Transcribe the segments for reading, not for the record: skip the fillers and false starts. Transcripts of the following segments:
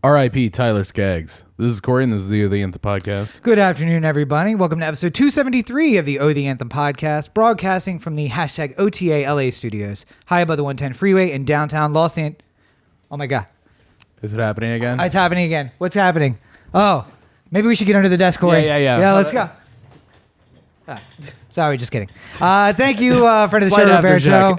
R.I.P. Tyler Skaggs. This is Corey, and this is the O The Anthem podcast. Good afternoon, everybody. Welcome to episode 273 of the O The Anthem podcast, broadcasting from the hashtag OTA LA studios, high above the 110 freeway in downtown Los Angeles. Oh my God. Is it happening again? It's happening again. What's happening? Oh, maybe we should get under the desk, Corey. Yeah. Yeah, let's go. Sorry, just kidding. Thank you, friend of the show, Roberto.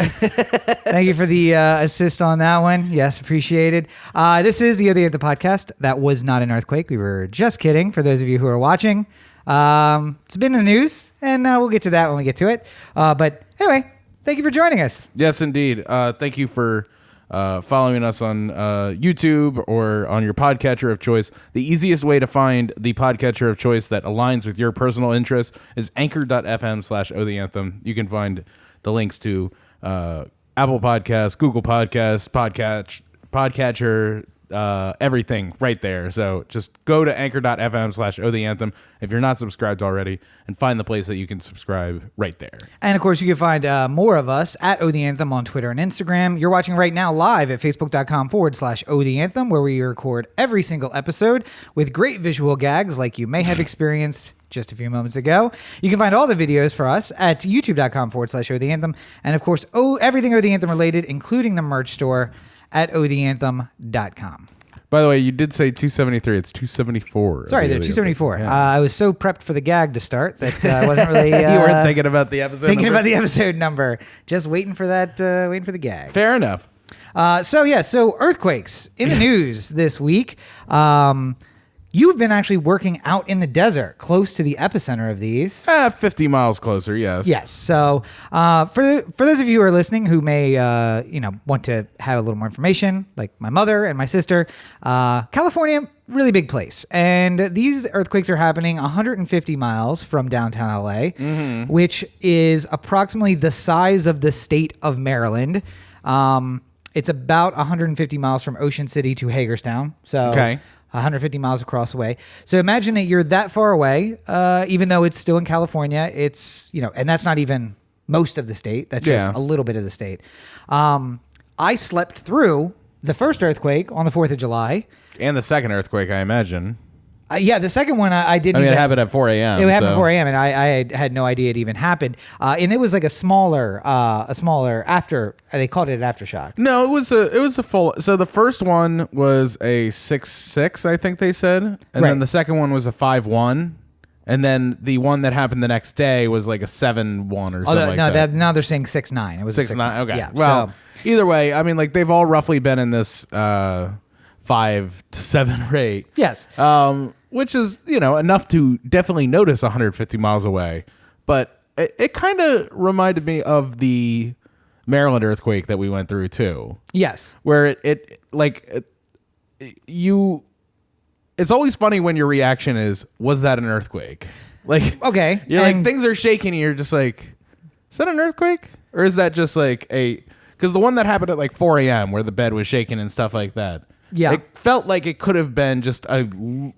Thank you for the assist on that one. Yes, appreciated. This is the O The Anthem podcast. That was not an earthquake. We were just kidding, for those of you who are watching. It's been in the news, and we'll get to that when we get to it. But anyway, thank you for joining us. Yes, indeed. Thank you for following us on YouTube or on your podcatcher of choice. The easiest way to find the podcatcher of choice that aligns with your personal interests is anchor.fm/O The Anthem. You can find the links to Apple Podcasts, Google Podcasts, Podcatcher, everything right there. So just go to anchor.fm/O The Anthem if you're not subscribed already and find the place that you can subscribe right there. And of course, you can find more of us at O The Anthem on Twitter and Instagram. You're watching right now live at facebook.com/O The Anthem, where we record every single episode with great visual gags like you may have experienced just a few moments ago. You can find all the videos for us at youtube.com/O The Anthem. And of course, everything O The Anthem related, including the merch store at otheanthem.com. By the way, you did say 273. It's 274. Sorry, they're 274. Yeah. I was so prepped for the gag to start that I wasn't really... you weren't thinking about the episode Thinking number? about the episode number. Just waiting for that, waiting for the gag. Fair enough. So earthquakes in the news this week. You've been actually working out in the desert, close to the epicenter of these. 50 miles closer, yes. Yes. So for those of you who are listening who may want to have a little more information, like my mother and my sister, California, really big place. And these earthquakes are happening 150 miles from downtown LA, which is approximately the size of the state of Maryland. It's about 150 miles from Ocean City to Hagerstown. So okay. 150 miles across the way. So imagine that you're that far away, even though it's still in California. It's, and that's not even most of the state. That's just a little bit of the state. I slept through the first earthquake on the 4th of July. And the second earthquake, I imagine. The second one I didn't. It happened at 4 a.m. It happened at 4 a.m. and I had no idea it even happened. And it was like a smaller after. They called it an aftershock. No, it was a full. So the first one was a 6.6, I think they said, and then the second one was a 5.1, and then the one that happened the next day was like a 7.1 or something like that. Now they're saying 6.9. It was 6.9. Okay. Yeah. Well, either way, I mean, like they've all roughly been in this 5 to 7 rate. Yes. Which is, enough to definitely notice 150 miles away. But it kind of reminded me of the Maryland earthquake that we went through too. Yes. Where it's always funny when your reaction is, was that an earthquake? Like, okay. You're like, things are shaking and you're just like, is that an earthquake? Or is that just like because the one that happened at like 4 a.m. where the bed was shaking and stuff like that. Yeah. It felt like it could have been just a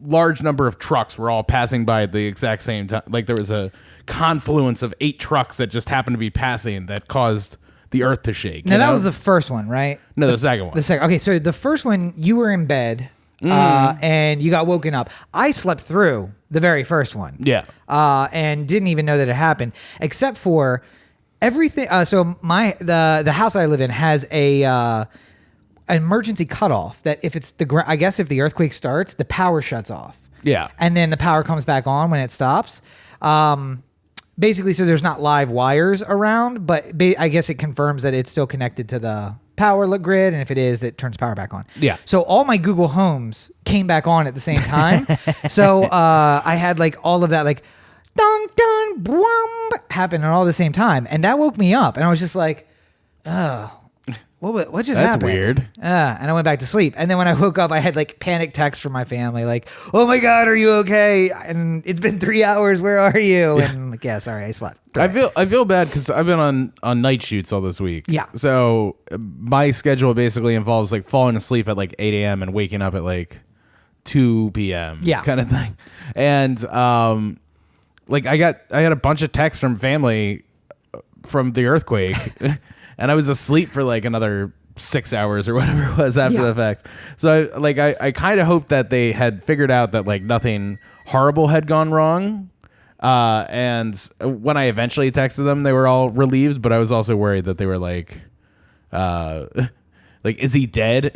large number of trucks were all passing by at the exact same time. Like there was a confluence of 8 trucks that just happened to be passing that caused the earth to shake. Now, that was the first one, right? No, the second one. The second. Okay, so the first one, you were in bed and you got woken up. I slept through the very first one. Yeah. And didn't even know that it happened, except for everything. So the house I live in has an emergency cutoff that if it's I guess if the earthquake starts, the power shuts off. Yeah. And then the power comes back on when it stops. Basically, so there's not live wires around, but I guess it confirms that it's still connected to the power grid, and if it is, it turns power back on. Yeah. So all my Google Homes came back on at the same time. So I had like all of that like dun dun boom happen all at the same time, and that woke me up, and I was just like, oh. What just happened? That's weird. And I went back to sleep. And then when I woke up, I had like panic texts from my family, like, "Oh my God, are you okay? And it's been 3 hours. Where are you?" And I'm like, "Yeah, sorry, I slept." I feel bad because I've been on night shoots all this week. Yeah. So my schedule basically involves like falling asleep at like 8 a.m. and waking up at like 2 p.m. Yeah. Kind of thing. And like I had a bunch of texts from family from the earthquake. And I was asleep for like another 6 hours or whatever it was after the fact. So I kind of hoped that they had figured out that like nothing horrible had gone wrong. And when I eventually texted them, they were all relieved, but I was also worried that they were like, is he dead?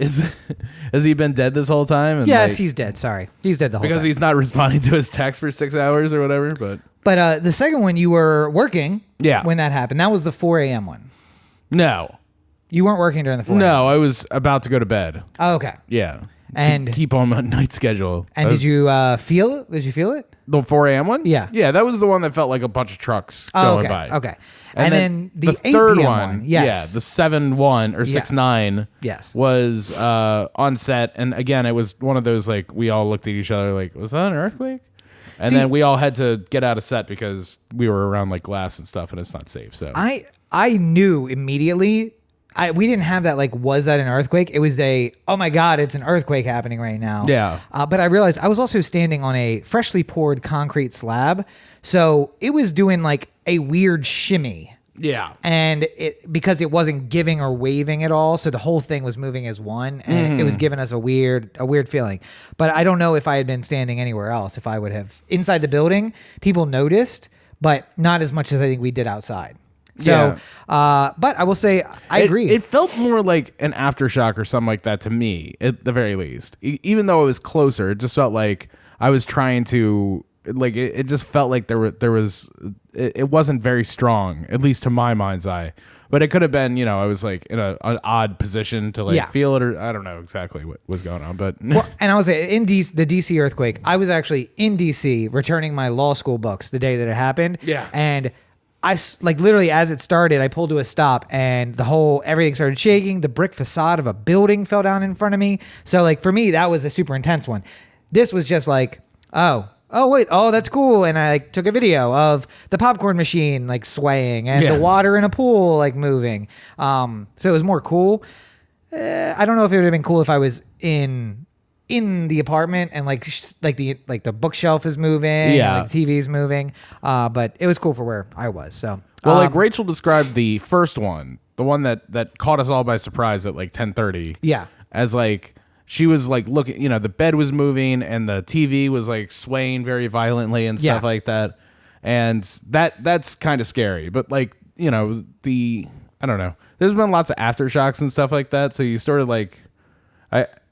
Has he been dead this whole time? And yes, he's dead. Sorry. He's dead the whole time. Because he's not responding to his text for 6 hours or whatever. But the second one, you were working when that happened. That was the 4 a.m. one. No. You weren't working during the 4 a.m. No, I was about to go to bed. Oh, okay. Yeah. And to keep on my night schedule. And did you feel it? Did you feel it? The 4 a.m. one? Yeah. Yeah, that was the one that felt like a bunch of trucks going by. Okay. And then the 8 third p.m. one, yes. the 7-1 or 6-9 was on set. And again, it was one of those, like, we all looked at each other like, was that an earthquake? And then we all had to get out of set because we were around like glass and stuff and it's not safe. So I knew immediately. We didn't have that, like, was that an earthquake? It was oh my God, it's an earthquake happening right now. Yeah. But I realized I was also standing on a freshly poured concrete slab. So it was doing like a weird shimmy. Yeah. And because it wasn't giving or waving at all. So the whole thing was moving as one. And it was giving us a weird feeling. But I don't know if I had been standing anywhere else, if I would have. Inside the building, people noticed, but not as much as I think we did outside. So, but I will say, I agree. It felt more like an aftershock or something like that to me, at the very least. Even though it was closer, it just felt like I was trying to, like, it just felt like it wasn't very strong, at least to my mind's eye. But it could have been, I was like in an odd position to like feel it, or I don't know exactly what was going on. But well, and I was in the DC earthquake. I was actually in DC returning my law school books the day that it happened. Yeah, and I like literally as it started, I pulled to a stop and everything started shaking. The brick facade of a building fell down in front of me. So like for me, that was a super intense one. This was just like, oh wait, that's cool. And I like took a video of the popcorn machine like swaying and the water in a pool like moving. So it was more cool. I don't know if it would have been cool if I was in the apartment and like the bookshelf is moving, and like the TV is moving, but it was cool for where I was. So well, like Rachel described the first one, the one that caught us all by surprise at like 10:30. Yeah, as like she was like looking, the bed was moving and the TV was like swaying very violently and stuff like that, and that's kind of scary. But like I don't know. There's been lots of aftershocks and stuff like that, so you sort of like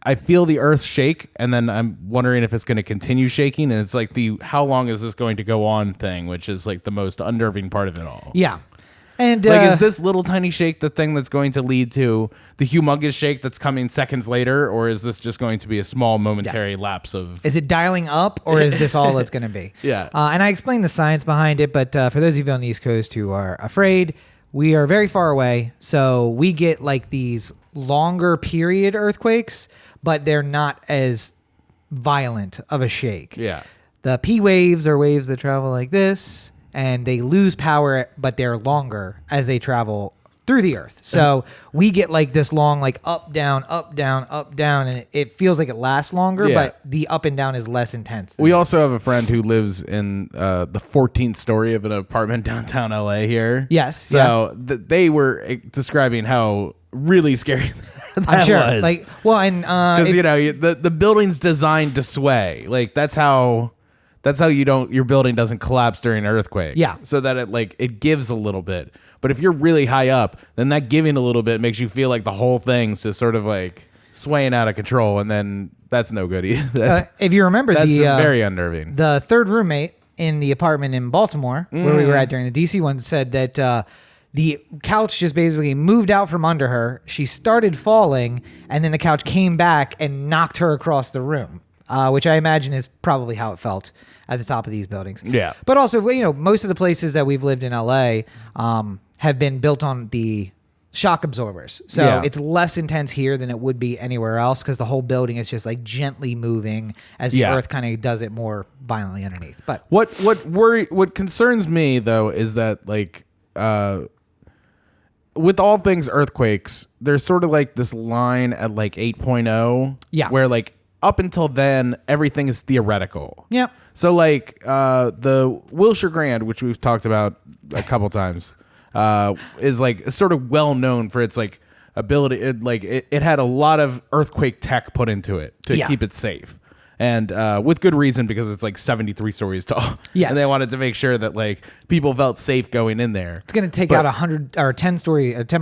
I feel the earth shake, and then I'm wondering if it's going to continue shaking, and it's like the how long is this going to go on thing, which is like the most unnerving part of it all. Yeah. And like, is this little tiny shake the thing that's going to lead to the humongous shake that's coming seconds later, or is this just going to be a small momentary lapse of... Is it dialing up, or is this all it's going to be? Yeah. And I explained the science behind it, but for those of you on the East Coast who are afraid, we are very far away, so we get like these longer period earthquakes, but they're not as violent of a shake. Yeah. The P waves are waves that travel like this, and they lose power, but they're longer as they travel through the earth. So we get like this long, like up, down, up, down, up, down, and it feels like it lasts longer, but the up and down is less intense. We also have a friend who lives in the 14th story of an apartment downtown LA here. Yes. So they were describing how really scary that I'm sure. was. Like, well, and because the building's designed to sway. Like that's how your building doesn't collapse during an earthquake. Yeah. So that it gives a little bit. But if you're really high up, then that giving a little bit makes you feel like the whole thing's just sort of like swaying out of control, and then that's no good either. If you remember, that's very unnerving. The third roommate in the apartment in Baltimore, where we were at during the DC one, said that the couch just basically moved out from under her. She started falling, and then the couch came back and knocked her across the room, which I imagine is probably how it felt at the top of these buildings. Yeah. But also, most of the places that we've lived in LA have been built on the shock absorbers. So it's less intense here than it would be anywhere else, because the whole building is just like gently moving as the earth kind of does it more violently underneath. But what concerns me though is that like with all things earthquakes, there's sort of like this line at like 8.0 where like up until then everything is theoretical. Yeah. So like the Wilshire Grand, which we've talked about a couple times, is like sort of well known for its like ability. It had a lot of earthquake tech put into it to keep it safe. And with good reason, because it's like 73 stories tall. Yes. And they wanted to make sure that like people felt safe going in there. It's going to take out 100 or 10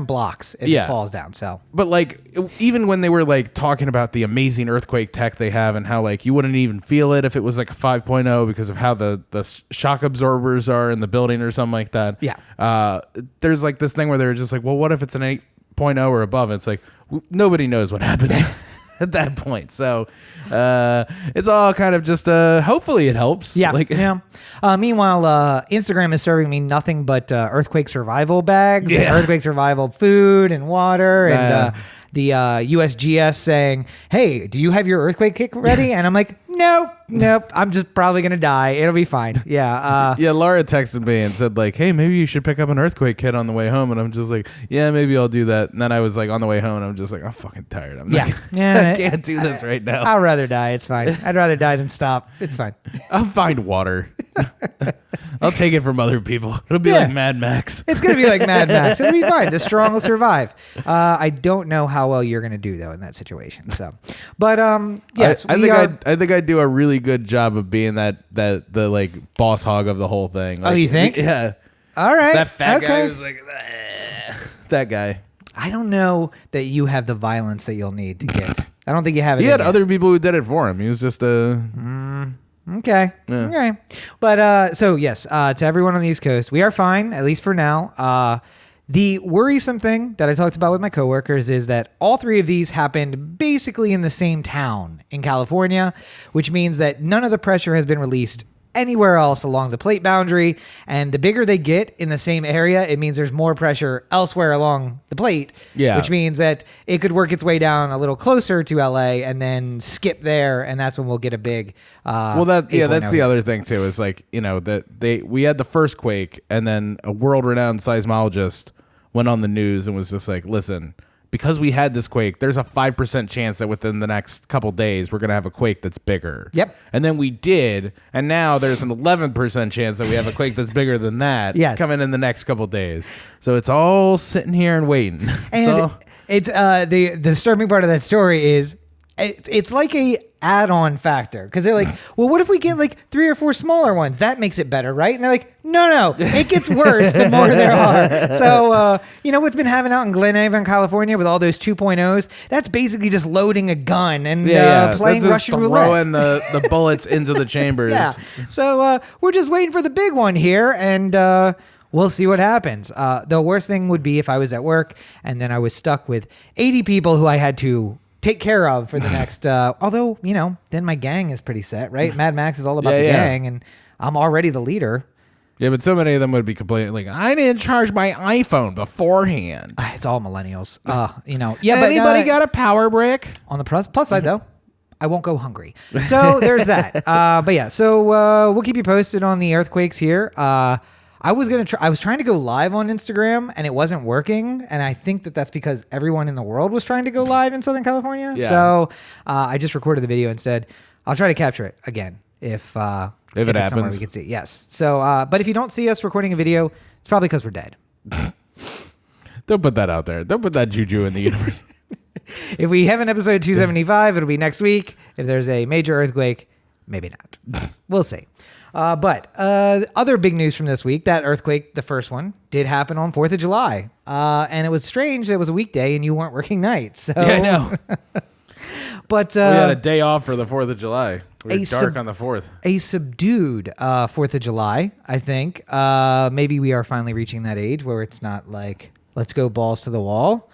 blocks if it falls down. So, but like even when they were like talking about the amazing earthquake tech they have and how like you wouldn't even feel it if it was like a 5.0 because of how the shock absorbers are in the building or something like that. Yeah. There's like this thing where they're just like, well, what if it's an 8.0 or above? It's like nobody knows what happens. At that point, so it's all kind of just hopefully it helps. Yeah, meanwhile, Instagram is serving me nothing but earthquake survival bags, and earthquake survival food and water, and the USGS saying, "Hey, do you have your earthquake kit ready?" And I'm like, Nope. I'm just probably gonna die. It'll be fine. Yeah. Laura texted me and said like, "Hey, maybe you should pick up an earthquake kit on the way home." And I'm just like, "Yeah, maybe I'll do that." And then I was like, on the way home, and I'm just like, "I'm fucking tired. I can't do this right now. I'd rather die. It's fine. I'd rather die than stop. It's fine. I'll find water. I'll take it from other people. It'll be like Mad Max. It's gonna be like Mad Max. It'll be fine. The strong will survive. I don't know how well you're gonna do though in that situation. So, but yes, I think I do a really good job of being the like boss hog of the whole thing. Like, you think? Yeah. All right. That fat guy was like, that guy. I don't know that you have the violence that you'll need to get. I don't think you have it. He had other people who did it for him. He was just a. Okay. Yeah. Okay. But so yes, to everyone on the East Coast, we are fine, at least for now. The worrisome thing that I talked about with my coworkers is that all three of these happened basically in the same town in California, which means that none of the pressure has been released anywhere else along the plate boundary. And the bigger they get in the same area, it means there's more pressure elsewhere along the plate, which means that it could work its way down a little closer to LA and then skip there. And that's when we'll get a big, that's the other thing too, is like, that we had the first quake and then a world-renowned seismologist went on the news and was just like, listen, because we had this quake, there's a 5% chance that within the next couple days, we're going to have a quake that's bigger. Yep. And then we did. And now there's an 11% chance that we have a quake that's bigger than that coming in the next couple days. So it's all sitting here and waiting. And it's the disturbing part of that story is it's like a add-on factor because they're like, well, what if we get like 3 or 4 smaller ones? That makes it better, right? And they're like, no, it gets worse the more there are. So what's been happening out in Glen Avon, California, with all those 2.0s? That's basically just loading a gun and playing Russian roulette, throwing the bullets into the chambers. Yeah. So we're just waiting for the big one here, and we'll see what happens. The worst thing would be if I was at work and then I was stuck with 80 people who I had to take care of for the next, although, then my gang is pretty set, right? Mad Max is all about the gang, and I'm already the leader. Yeah, but so many of them would be complaining, like, I didn't charge my iPhone beforehand. It's all millennials. Anybody got a power brick? On the plus side, though, I won't go hungry. So there's that. So we'll keep you posted on the earthquakes here. I was trying to go live on Instagram and it wasn't working, and I think that's because everyone in the world was trying to go live in Southern California. Yeah. So I just recorded the video instead. I'll try to capture it again if it happens. We can see. Yes. So, but if you don't see us recording a video, it's probably because we're dead. Don't put that out there. Don't put that juju in the universe. If we have an episode 275, it'll be next week. If there's a major earthquake, maybe not. We'll see. But other big news from this week, that earthquake, the first one, did happen on 4th of July. And it was strange. It was a weekday and you weren't working nights. So. Yeah, I know. But we had a day off for the 4th of July. We were dark on the 4th. A subdued 4th of July, I think. Maybe we are finally reaching that age where it's not like, let's go balls to the wall.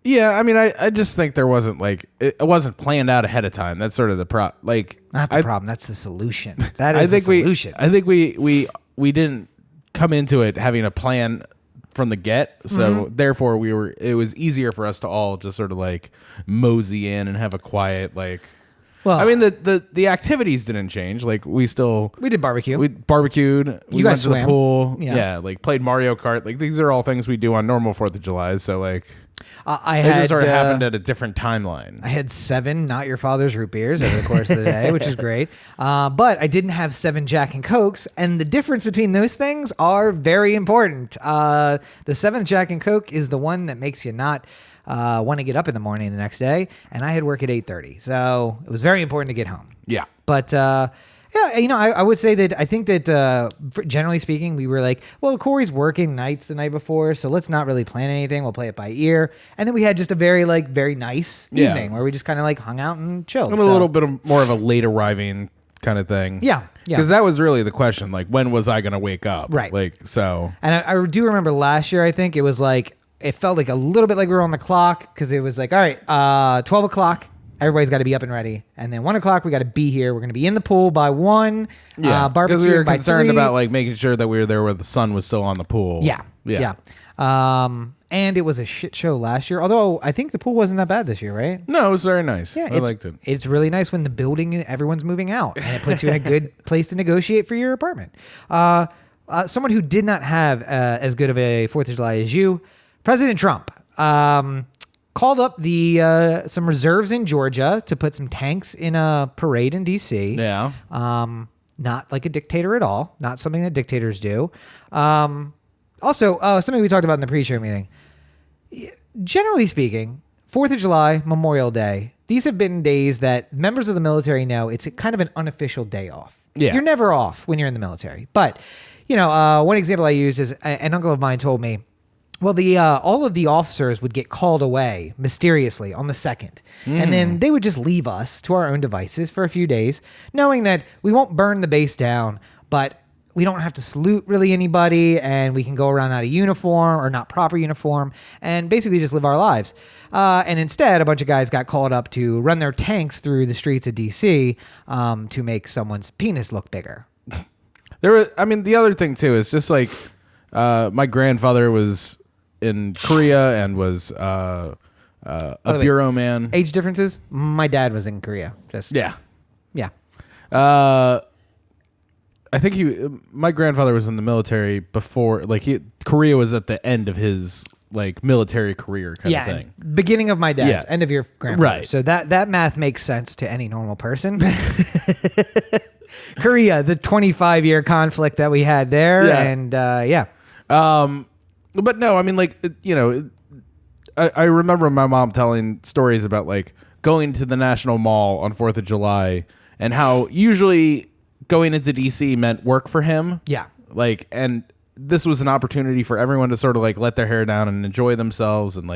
Yeah, I mean, I just think there wasn't it wasn't planned out ahead of time. That's sort of the problem. Not the problem. That's the solution. That is the solution. I think we didn't come into it having a plan from the get, so therefore it was easier for us to all just sort of mosey in and have a quiet Well, I mean the activities didn't change. We did barbecue. We barbecued. We went to the pool. Yeah, played Mario Kart. These are all things we do on normal 4th of July. So I It had just sort of happened at a different timeline. I had 7 Not Your Father's root beers over the course of the day, which is great. But I didn't have 7 Jack and Cokes, and the difference between those things are very important. The 7th Jack and Coke is the one that makes you not want to get up in the morning the next day, and I had work at 8:30, so it was very important to get home. Yeah. But yeah, I would say that I think that generally speaking, we were like, well, Corey's working nights the night before, so let's not really plan anything. We'll play it by ear. And then we had just a very nice evening where we just kind of hung out and chilled. A little bit more of a late arriving kind of thing. Yeah. Because that was really the question. Like, when was I going to wake up? Right. So. And I do remember last year, I think it was it felt like a little bit like we were on the clock because it was all right, 12 o'clock. Everybody's got to be up and ready. And then 1 o'clock, we got to be here. We're going to be in the pool by 1. Yeah, because we were concerned 3. about making sure that we were there where the sun was still on the pool. Yeah. And it was a shit show last year. Although I think the pool wasn't that bad this year, right? No, it was very nice. Yeah, I liked it. It's really nice when the building, everyone's moving out. And it puts you in a good place to negotiate for your apartment. Someone who did not have as good of a 4th of July as you, President Trump. Called up some reserves in Georgia to put some tanks in a parade in D.C. Yeah. Not like a dictator at all. Not something that dictators do. Also, something we talked about in the pre-show meeting. Generally speaking, 4th of July, Memorial Day, these have been days that members of the military know it's kind of an unofficial day off. Yeah. You're never off when you're in the military. But, one example I use is an uncle of mine told me, well, all of the officers would get called away mysteriously on the 2nd. And then they would just leave us to our own devices for a few days, knowing that we won't burn the base down, but we don't have to salute really anybody, and we can go around out of uniform or not proper uniform and basically just live our lives. And instead, a bunch of guys got called up to run their tanks through the streets of D.C. To make someone's penis look bigger. The other thing, too, is just my grandfather was in Korea and was a bureau man. Age differences? My dad was in Korea. Yeah. Yeah. I think my grandfather was in the military before, Korea was at the end of his military career kind of thing. Beginning of my dad's, end of your grandfather. Right. So that math makes sense to any normal person. Korea, the 25-year conflict that we had there, and but no, I remember my mom telling stories about going to the National Mall on 4th of July and how usually going into DC meant work for him. Yeah. And this was an opportunity for everyone to sort of let their hair down and enjoy themselves and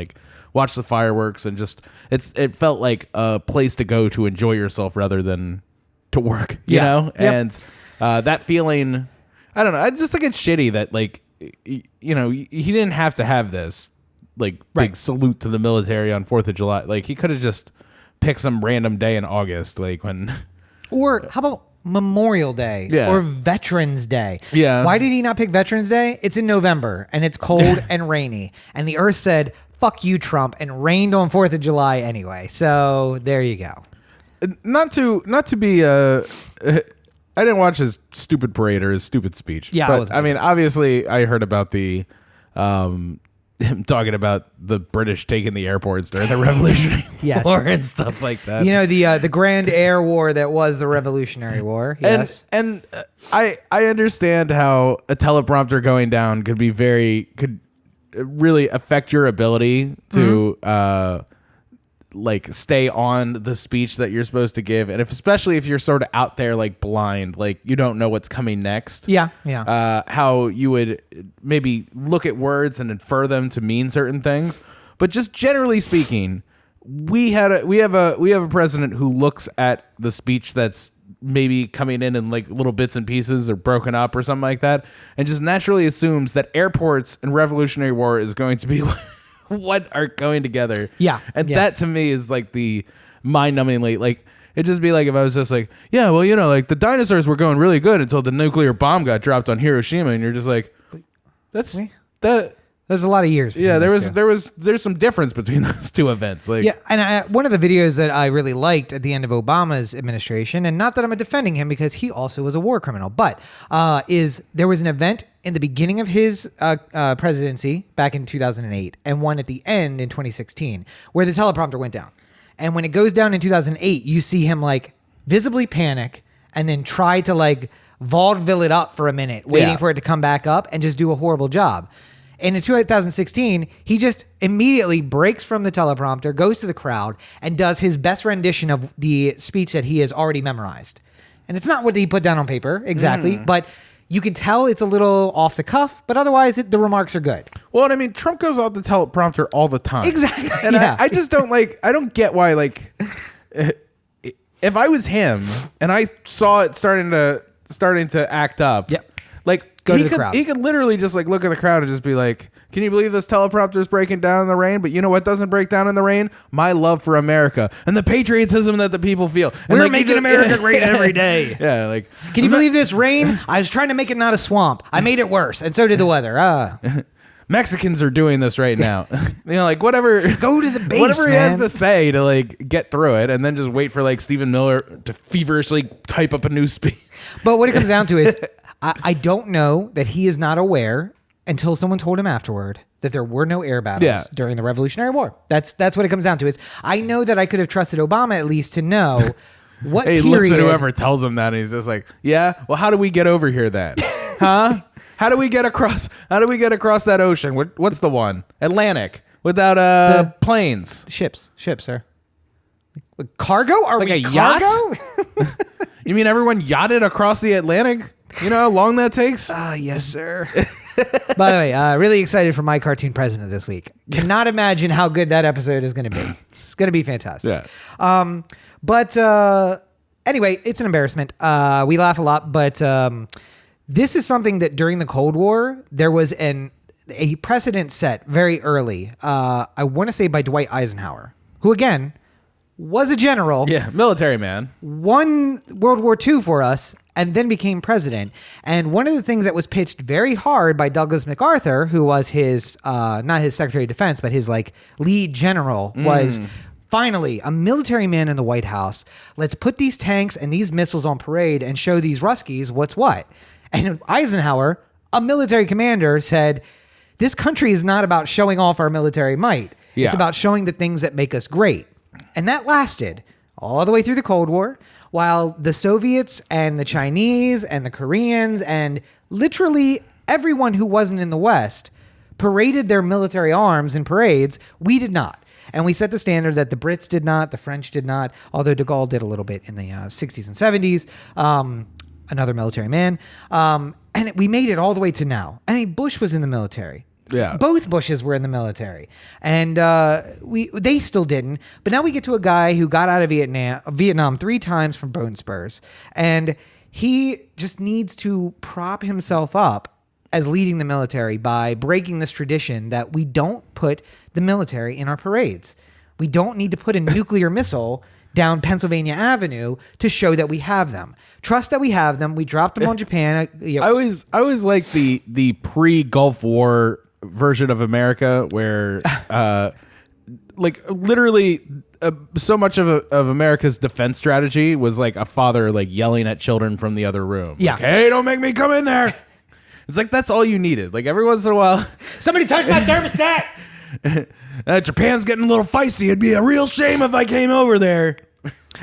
watch the fireworks and just it felt like a place to go to enjoy yourself rather than to work, you know? Yep. And that feeling, I don't know. I just think it's shitty that he didn't have to have this big salute to the military on 4th of July. He could have just picked some random day in August, when. Or how about Memorial Day or Veterans Day? Yeah. Why did he not pick Veterans Day? It's in November and it's cold and rainy, and the Earth said, "Fuck you, Trump," and rained on 4th of July anyway. So there you go. Not to be I didn't watch his stupid parade or his stupid speech. Yeah, but obviously I heard about the him talking about the British taking the airports during the Revolutionary War and stuff like that. The Grand Air War that was the Revolutionary War. Yes, and I understand how a teleprompter going down could really affect your ability to stay on the speech that you're supposed to give, and especially if you're sort of out there blind, you don't know what's coming next. How you would maybe look at words and infer them to mean certain things, but just generally speaking, we have a president who looks at the speech that's maybe coming in little bits and pieces or broken up or something like that, and just naturally assumes that airports and Revolutionary War is going to be what are going together. That to me is the mind-numbingly it'd just be if I was just the dinosaurs were going really good until the nuclear bomb got dropped on Hiroshima, and you're just There's a lot of years. Yeah, there's some difference between those two events. Like, yeah, and one of the videos that I really liked at the end of Obama's administration, and not that I'm defending him because he also was a war criminal, but is there was an event in the beginning of his presidency back in 2008 and one at the end in 2016 where the teleprompter went down. And when it goes down in 2008, you see him like visibly panic and then try to like vaudeville it up for a minute, waiting for it to come back up and just do a horrible job. And in 2016, he just immediately breaks from the teleprompter, goes to the crowd, and does his best rendition of the speech that he has already memorized. And it's not what he put down on paper exactly, but you can tell it's a little off the cuff, but otherwise the remarks are good. Well, and I mean, Trump goes off the teleprompter all the time. Exactly. And I just don't I don't get why, like, if I was him and I saw it starting to act up, like, he could literally just like look at the crowd and just be like, can you believe this teleprompter is breaking down in the rain? But you know what doesn't break down in the rain? My love for America and the patriotism that the people feel. And we're making America great every day. Yeah, like, can you believe this rain? I was trying to make it not a swamp. I made it worse, and so did the weather. Mexicans are doing this right now. You know, like, whatever. Go to the base, whatever he has to say to like get through it, and then just wait for like Stephen Miller to feverishly type up a new speech. But what it comes down to is, I don't know that he is not aware until someone told him afterward that there were no air battles during the Revolutionary War. That's what it comes down to. Is I know that I could have trusted Obama at least to know what he period. Looks at whoever tells him that, and he's just like, yeah, well, how do we get over here then? Huh? How do we get across that ocean? What's the one? Atlantic without planes. Ships, sir. Cargo? Are like we a cargo? Yacht? You mean everyone yachted across the Atlantic? You know how long that takes? Yes, sir. By the way, really excited for my cartoon president this week. Cannot imagine how good that episode is going to be. It's going to be fantastic. Yeah. But anyway, it's an embarrassment. We laugh a lot, but this is something that during the Cold War, there was a precedent set very early. I want to say by Dwight Eisenhower, who again was a general. Yeah, military man. Won World War II for us and then became president. And one of the things that was pitched very hard by Douglas MacArthur, who was his, not his Secretary of Defense, but his like lead general, was finally a military man in the White House. Let's put these tanks and these missiles on parade and show these Ruskies what's what. And Eisenhower, a military commander, said, this country is not about showing off our military might. Yeah. It's about showing the things that make us great. And that lasted all the way through the Cold War, while the Soviets and the Chinese and the Koreans and literally everyone who wasn't in the West paraded their military arms in parades. We did not. And we set the standard that the Brits did not, the French did not, although de Gaulle did a little bit in the 60s and 70s. Another military man. And we made it all the way to now. I mean, Bush was in the military. Yeah. Both Bushes were in the military. And they still didn't. But now we get to a guy who got out of Vietnam 3 times from bone spurs. And he just needs to prop himself up as leading the military by breaking this tradition that we don't put the military in our parades. We don't need to put a nuclear missile down Pennsylvania Avenue to show that we have them. Trust that we have them. We dropped them on Japan. I always like the pre-Gulf War version of America where like literally so much of America's defense strategy was like a father like yelling at children from the other room. Yeah. Like, hey, don't make me come in there. It's like that's all you needed. Like every once in a while, somebody touch my thermostat. Japan's getting a little feisty. It'd be a real shame if I came over there.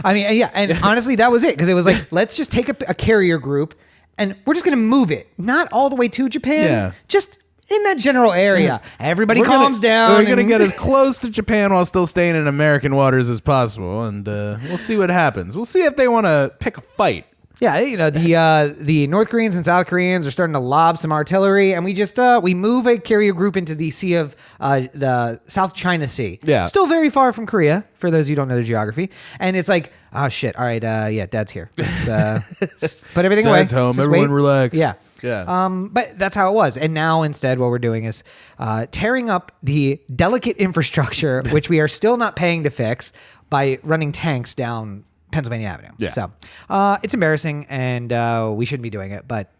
I mean, yeah, and honestly, that was it, because it was like, let's just take a carrier group and we're just going to move it, not all the way to Japan, just in that general area. Everybody calms down. We're going to get as close to Japan while still staying in American waters as possible, and we'll see what happens. We'll see if they want to pick a fight. Yeah, you know, the North Koreans and South Koreans are starting to lob some artillery, and we just we move a carrier group into the sea of the South China Sea. Yeah, still very far from Korea for those of you who don't know the geography. And it's like, oh shit, all right, yeah, Dad's here. Let's just put everything away. Dad's home. Just everyone wait. Relax. Yeah. But that's how it was. And now instead, what we're doing is tearing up the delicate infrastructure, which we are still not paying to fix, by running tanks down Pennsylvania Avenue. Yeah. So it's embarrassing, and we shouldn't be doing it. But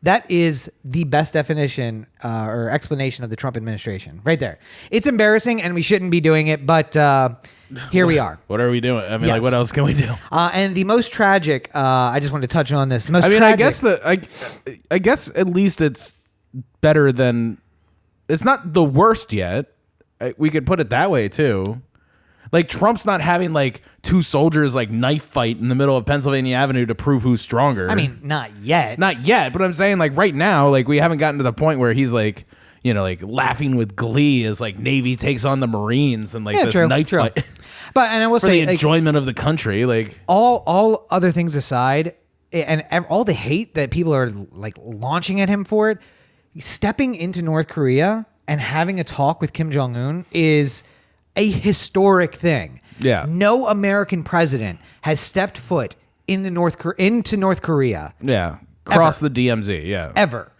That is the best definition or explanation of the Trump administration right there. It's embarrassing and we shouldn't be doing it, but here we are. What are we doing? I mean, like, what else can we do? And the most tragic, I just wanted to touch on this. The most I mean, tragic, I guess at least it's better than, it's not the worst yet. We could put it that way too. Like, Trump's not having like two soldiers like knife fight in the middle of Pennsylvania Avenue to prove who's stronger. I mean, not yet. Not yet, but I'm saying like right now, like we haven't gotten to the point where he's like, you know, like laughing with glee as like Navy takes on the Marines and like this knife fight. But and I will for say, the enjoyment of the country, like all other things aside, and all the hate that people are like launching at him for it, stepping into North Korea and having a talk with Kim Jong-un is a historic thing. Yeah. No American president has stepped foot into North Korea. Yeah. Cross the DMZ. Yeah. Ever.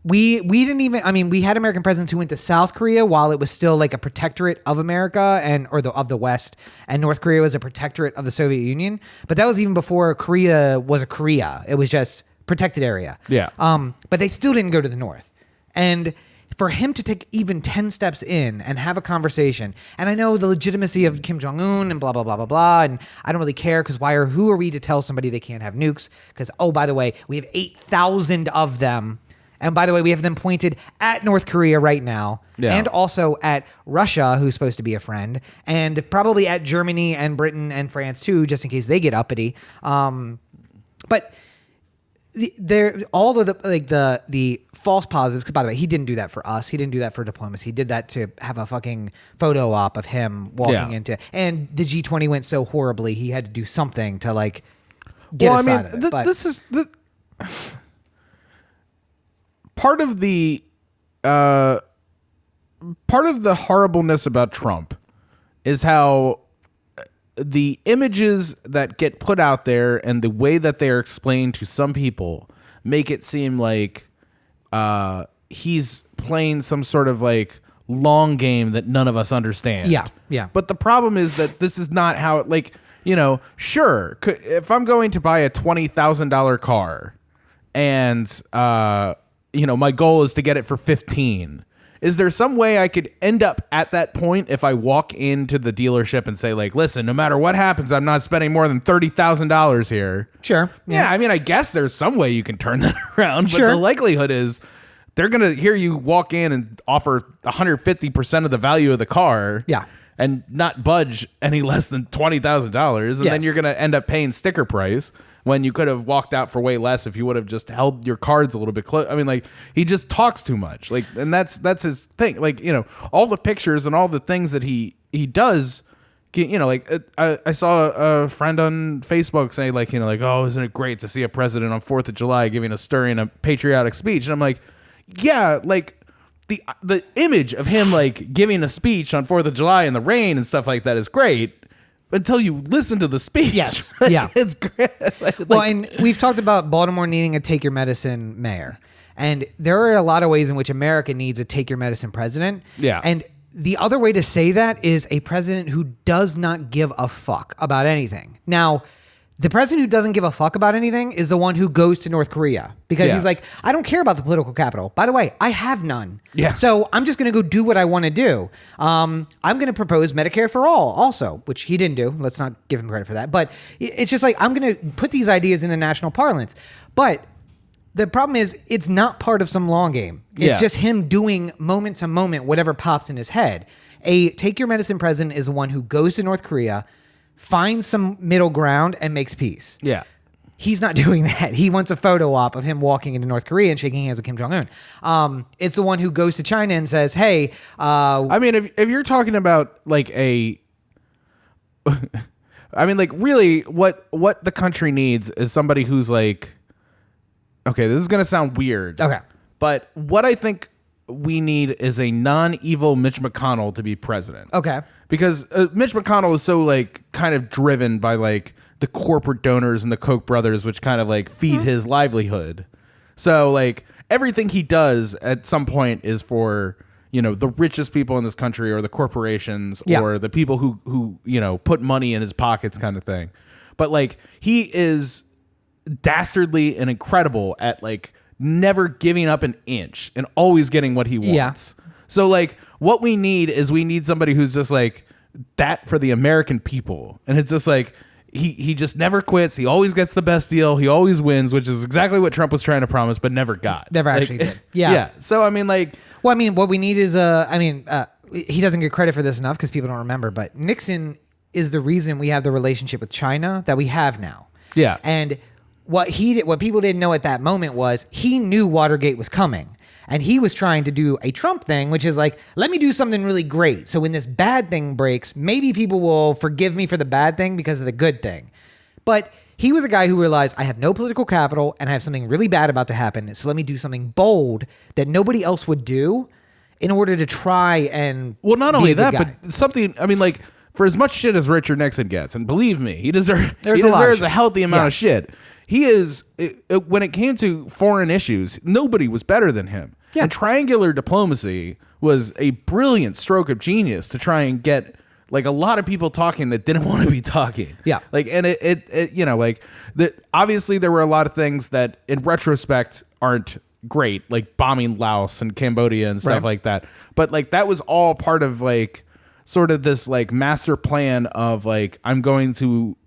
We didn't even, I mean, we had American presidents who went to South Korea while it was still like a protectorate of America of the West, and North Korea was a protectorate of the Soviet Union. But that was even before Korea was a Korea. It was just protected area. Yeah. But they still didn't go to the North. And for him to take even 10 steps in and have a conversation, and I know the legitimacy of Kim Jong-un and blah, blah, blah, blah, blah, and I don't really care because who are we to tell somebody they can't have nukes? Because, oh, by the way, we have 8,000 of them. And by the way, we have them pointed at North Korea right now, and also at Russia, who's supposed to be a friend, and probably at Germany and Britain and France too, just in case they get uppity. But all of the false positives. Because by the way, he didn't do that for us. He didn't do that for diplomacy. He did that to have a fucking photo op of him walking into. And the G20 went so horribly, he had to do something to like get a side of it. But this is the part of the horribleness about Trump is how the images that get put out there and the way that they are explained to some people make it seem like he's playing some sort of like long game that none of us understand. Yeah, yeah. But the problem is that this is not how it, like, you know, sure, if I'm going to buy a $20,000 car and, you know, my goal is to get it for 15. Is there some way I could end up at that point if I walk into the dealership and say, like, listen, no matter what happens, I'm not spending more than $30,000 here? Sure. Yeah, I mean, I guess there's some way you can turn that around, but the likelihood is they're going to hear you walk in and offer 150% of the value of the car. Yeah. And not budge any less than $20,000. And then you're going to end up paying sticker price when you could have walked out for way less if you would have just held your cards a little bit close. I mean, like, he just talks too much. Like, and that's his thing. Like, you know, all the pictures and all the things that he does, you know, like, I saw a friend on Facebook say, like, you know, like, oh, isn't it great to see a president on 4th of July giving a stirring, a patriotic speech? And I'm like, yeah, like, the image of him like giving a speech on 4th of July in the rain and stuff like that is great until you listen to the speech. Yes. Like, yeah. It's great. Well, and we've talked about Baltimore needing a take your medicine mayor. And there are a lot of ways in which America needs a take your medicine president. Yeah. And the other way to say that is a president who does not give a fuck about anything. Now, the president who doesn't give a fuck about anything is the one who goes to North Korea because he's like, I don't care about the political capital. By the way, I have none. Yeah. So I'm just going to go do what I want to do. I'm going to propose Medicare for all also, which he didn't do. Let's not give him credit for that. But it's just like, I'm going to put these ideas into national parlance. But the problem is it's not part of some long game. It's just him doing moment to moment, whatever pops in his head. A take your medicine president is the one who goes to North Korea, finds some middle ground, and makes peace. Yeah. He's not doing that. He wants a photo op of him walking into North Korea and shaking hands with Kim Jong-un. It's the one who goes to China and says, hey... I mean, if you're talking about, like, I mean, like, really, what the country needs is somebody who's, like... Okay, this is going to sound weird. Okay. But what I think we need is a non-evil Mitch McConnell to be president. Okay. Because Mitch McConnell is so, like, kind of driven by, like, the corporate donors and the Koch brothers, which kind of, like, feed his livelihood. So, like, everything he does at some point is for, you know, the richest people in this country or the corporations or the people who, you know, put money in his pockets kind of thing. But, like, he is dastardly and incredible at, like, never giving up an inch and always getting what he wants. So like what we need somebody who's just like that for the American people. And it's just like he just never quits. He always gets the best deal. He always wins, which is exactly what Trump was trying to promise, but never got. Never actually did. Yeah. So I mean, like, well, I mean, what we need is he doesn't get credit for this enough because people don't remember, but Nixon is the reason we have the relationship with China that we have now. Yeah. And what people didn't know at that moment was he knew Watergate was coming. And he was trying to do a Trump thing, which is like, let me do something really great. So when this bad thing breaks, maybe people will forgive me for the bad thing because of the good thing. But he was a guy who realized I have no political capital and I have something really bad about to happen. So let me do something bold that nobody else would do in order to try and well, not only that, but something, I mean, like, for as much shit as Richard Nixon gets, and believe me, he deserves a healthy amount of shit. He is, when it came to foreign issues, nobody was better than him. Yeah. And triangular diplomacy was a brilliant stroke of genius to try and get like a lot of people talking that didn't want to be talking. Yeah. Like, and it you know, like obviously there were a lot of things that in retrospect aren't great, like bombing Laos and Cambodia and stuff like that. But like that was all part of like sort of this like master plan of like, I'm going to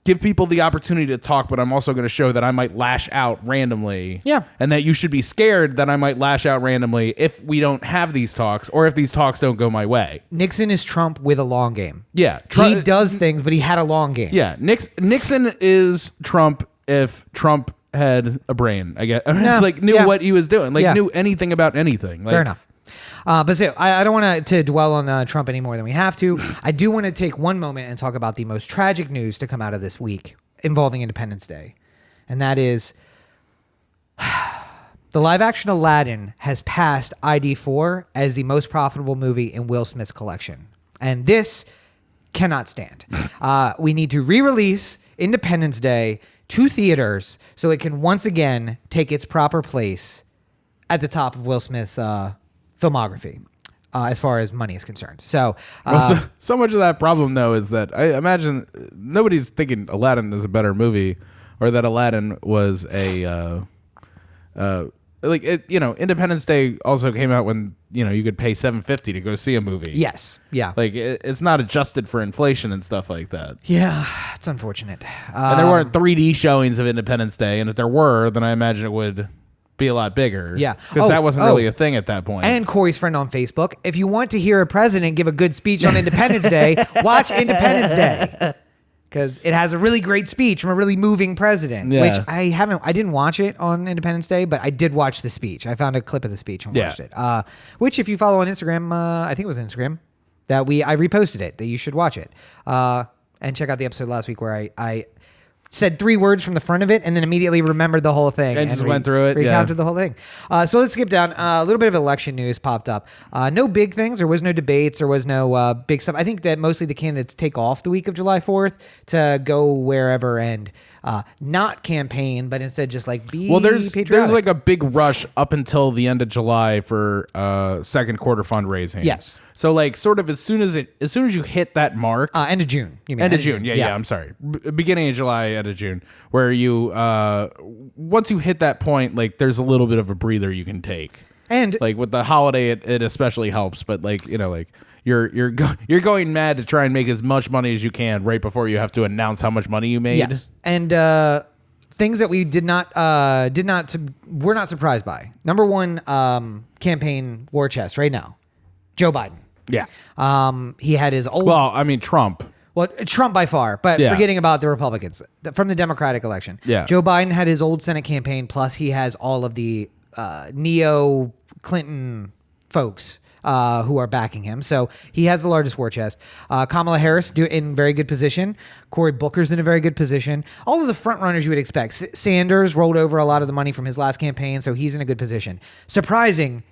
give people the opportunity to talk, but I'm also going to show that I might lash out randomly. Yeah. And that you should be scared that I might lash out randomly if we don't have these talks or if these talks don't go my way. Nixon is Trump with a long game. Yeah. He does things, but he had a long game. Yeah. Nixon is Trump if Trump had a brain, I guess. It's like knew what he was doing. Like knew anything about anything. Like, fair enough. But so I don't want to dwell on Trump any more than we have to. I do want to take one moment and talk about the most tragic news to come out of this week involving Independence Day. And that is the live action Aladdin has passed ID4 as the most profitable movie in Will Smith's collection. And this cannot stand. We need to re-release Independence Day to theaters so it can once again take its proper place at the top of Will Smith's filmography as far as money is concerned. So much of that problem though is that I imagine nobody's thinking Aladdin is a better movie or that Aladdin was a like it, you know, Independence Day also came out when, you know, you could pay $7.50 to go see a movie. Yes. Yeah. Like it's not adjusted for inflation and stuff like that. Yeah, it's unfortunate. And there weren't 3D showings of Independence Day, and if there were, then I imagine it would be a lot bigger. Yeah. Because that wasn't really a thing at that point. And Corey's friend on Facebook, if you want to hear a president give a good speech on Independence Day, watch Independence Day. Because it has a really great speech from a really moving president, which I didn't watch it on Independence Day, but I did watch the speech. I found a clip of the speech and watched it. Which if you follow on Instagram, I think it was Instagram, that I reposted it, that you should watch it. And check out the episode last week where I said 3 words from the front of it and then immediately remembered the whole thing. And just went through it. Recounted the whole thing. So let's skip down. A little bit of election news popped up. No big things. There was no debates. There was no big stuff. I think that mostly the candidates take off the week of July 4th to go wherever and not campaign, but instead just like be patriotic. There's like a big rush up until the end of July for second quarter fundraising. Yes. So like sort of as soon as you hit that mark, end of June. You mean end of June? Yeah. I'm sorry. Beginning of July, end of June, where you once you hit that point, like there's a little bit of a breather you can take. And like with the holiday, it especially helps. But like you know, like you're going mad to try and make as much money as you can right before you have to announce how much money you made. Yes. And things that we we're not surprised by. Number one, campaign war chest right now, Joe Biden. Yeah. He had his old. Well, I mean Trump. Well, Trump by far, but forgetting about the Republicans from the Democratic election. Yeah. Joe Biden had his old Senate campaign, plus he has all of the neo Clinton folks who are backing him. So he has the largest war chest. Kamala Harris in very good position. Cory Booker's in a very good position. All of the front runners you would expect. Sanders rolled over a lot of the money from his last campaign, so he's in a good position. Surprising,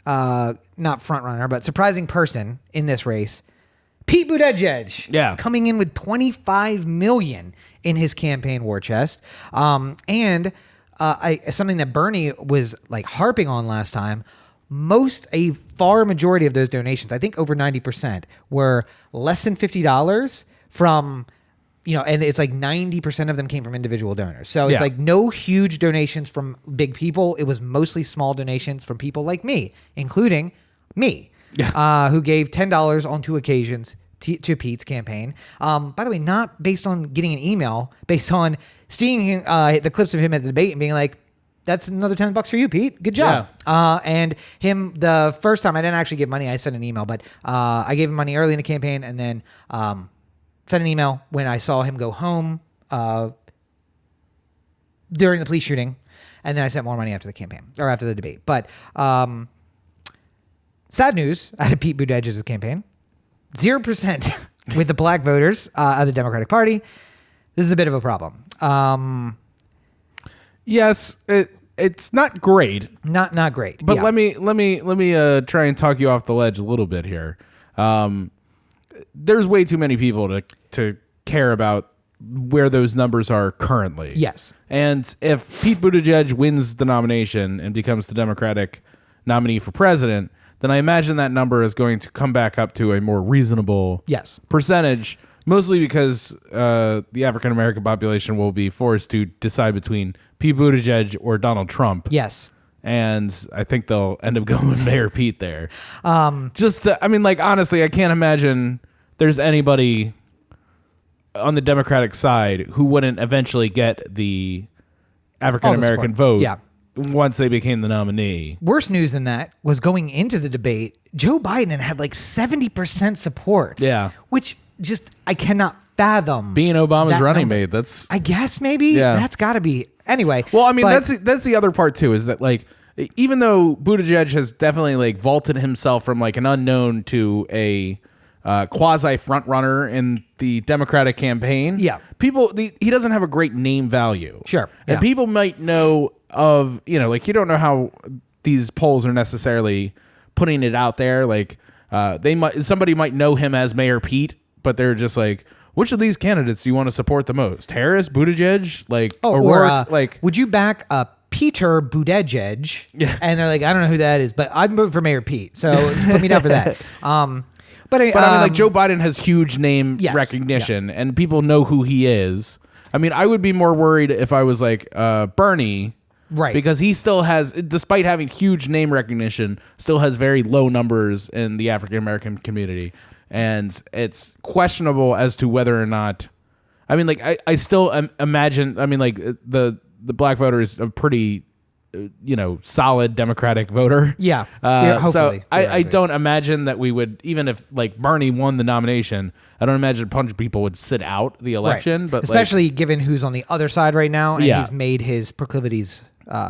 not front runner, but surprising person in this race, Pete Buttigieg. Yeah. Coming in with $25 million in his campaign war chest. And something that Bernie was like harping on last time, a far majority of those donations, I think over 90%, were less than $50 from and it's like 90% of them came from individual donors. So it's like no huge donations from big people. It was mostly small donations from people like me, including me, who gave $10 on 2 occasions to Pete's campaign. By the way, not based on getting an email, based on seeing him, the clips of him at the debate and being like, that's another $10 for you, Pete. Good job. Yeah. And him, the first time I didn't actually give money, I sent an email, but I gave him money early in the campaign and then sent an email when I saw him go home during the police shooting. And then I sent more money after the campaign or after the debate. But sad news out of Pete Buttigieg's campaign. 0% with the black voters of the Democratic Party. This is a bit of a problem. Yes, it's not great. Not great. But let me try and talk you off the ledge a little bit here. There's way too many people to care about where those numbers are currently. Yes. And if Pete Buttigieg wins the nomination and becomes the Democratic nominee for president, then I imagine that number is going to come back up to a more reasonable percentage, mostly because the African-American population will be forced to decide between Pete Buttigieg or Donald Trump. Yes. And I think they'll end up going with Mayor Pete there. Honestly, I can't imagine there's anybody on the Democratic side who wouldn't eventually get the African-American vote once they became the nominee. Worse news than that was going into the debate, Joe Biden had like 70% support. Yeah. Which just, I cannot fathom. Being Obama's running mate, that's... I guess maybe that's got to be... Anyway. Well, I mean, that's the other part too, is that like, even though Buttigieg has definitely like vaulted himself from like an unknown to a quasi front runner in the Democratic campaign. Yeah. He doesn't have a great name value. Sure. And people might know of, you don't know how these polls are necessarily putting it out there. Like somebody might know him as Mayor Pete, but they're just like, which of these candidates do you want to support the most? Harris, Buttigieg, O'Rourke, would you back Peter Buttigieg? Yeah. And they're like, I don't know who that is, but I'd vote for Mayor Pete. So put me down for that. But I mean, Joe Biden has huge name recognition, and people know who he is. I mean, I would be more worried if I was like Bernie, right? Because he still has, despite having huge name recognition, still has very low numbers in the African American community, and it's questionable as to whether or not. I mean, like I still imagine. I mean, like the black voter is a pretty, solid Democratic voter. Yeah. Hopefully. So I don't imagine that we would, even if like Bernie won the nomination, I don't imagine a bunch of people would sit out the election. Right. But especially given who's on the other side right now, and he's made his proclivities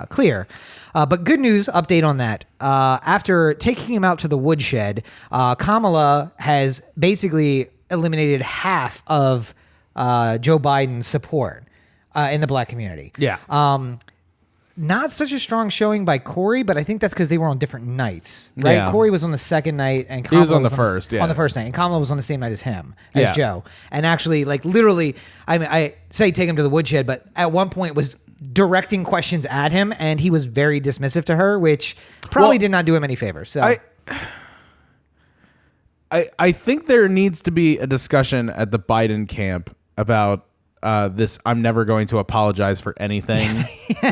clear. But good news, update on that. After taking him out to the woodshed, Kamala has basically eliminated half of Joe Biden's support in the black community. Yeah. Not such a strong showing by Corey, but I think that's because they were on different nights, right? Yeah. Corey was on the second night, and Kamala he was on the first night, and Kamala was on the same night as him, as Joe. And actually, like literally, I mean, I say take him to the woodshed, but at one point was directing questions at him, and he was very dismissive to her, which probably did not do him any favors. So I think there needs to be a discussion at the Biden camp about this I'm never going to apologize for anything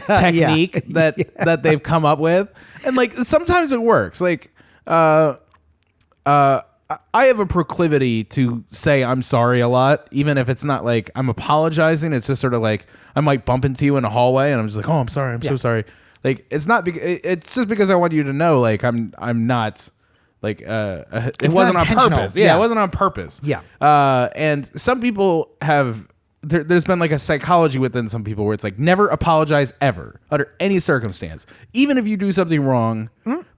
technique that they've come up with. And like sometimes it works. Like I have a proclivity to say I'm sorry a lot, even if it's not like I'm apologizing. It's just sort of like I might bump into you in a hallway and I'm just like, oh, I'm sorry. I'm so sorry. Like it's not it's just because I want you to know like I'm not like it wasn't on purpose. Yeah, it wasn't on purpose. Yeah. And some people have there's been like a psychology within some people where it's like never apologize ever under any circumstance. Even if you do something wrong,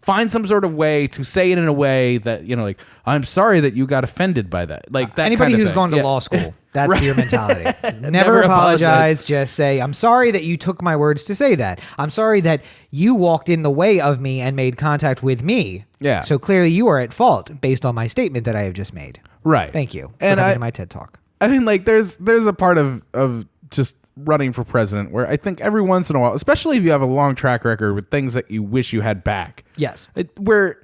find some sort of way to say it in a way that, like, I'm sorry that you got offended by that. Like that anybody kind of who's thing. gone to law school, that's your mentality. Never apologize. Just say, I'm sorry that you took my words to say that. I'm sorry that you walked in the way of me and made contact with me. Yeah. So clearly you are at fault based on my statement that I have just made. Right. Thank you for coming to my TED Talk. I mean, like, there's a part of just running for president where I think every once in a while, especially if you have a long track record with things that you wish you had back. Yes. Where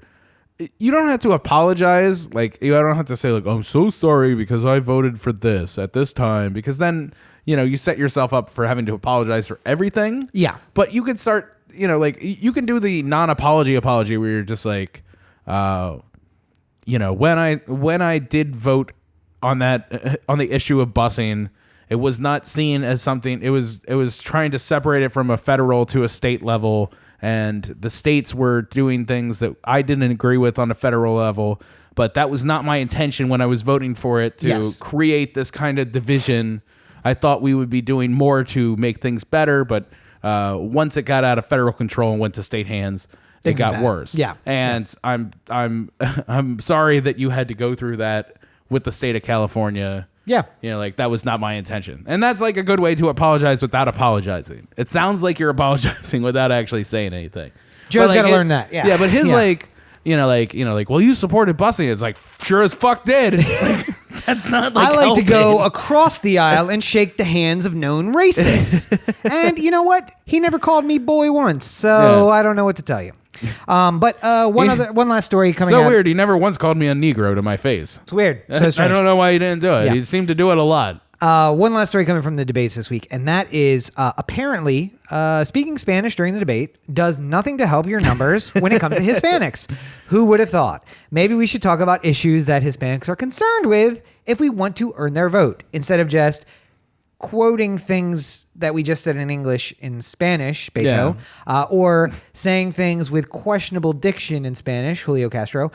you don't have to apologize. Like, you don't have to say like, I'm so sorry because I voted for this at this time, because then, you set yourself up for having to apologize for everything. Yeah. But you could start, like, you can do the non-apology apology where you're just like, when I did vote on that, on the issue of busing, it was not seen as something, it was trying to separate it from a federal to a state level. And the states were doing things that I didn't agree with on a federal level, but that was not my intention when I was voting for it to create this kind of division. I thought we would be doing more to make things better, but once it got out of federal control and went to state hands, it got worse. Yeah, and I'm sorry that you had to go through that with the state of California. Yeah. Like, that was not my intention. And that's like a good way to apologize without apologizing. It sounds like you're apologizing without actually saying anything. Joe's got to learn that. Yeah. Yeah, but his well, you supported busing. It's like, sure as fuck did. That's not like I like to go across the aisle and shake the hands of known racists. And you know what? He never called me boy once, so I don't know what to tell you. But one last story coming out. So weird. He never once called me a Negro to my face. It's weird. I don't know why he didn't do it. Yeah. He seemed to do it a lot. One last story coming from the debates this week, and that is apparently speaking Spanish during the debate does nothing to help your numbers when it comes to Hispanics. Who would have thought? Maybe we should talk about issues that Hispanics are concerned with if we want to earn their vote, instead of just quoting things that we just said in English in Spanish, Beto, or saying things with questionable diction in Spanish, Julio Castro,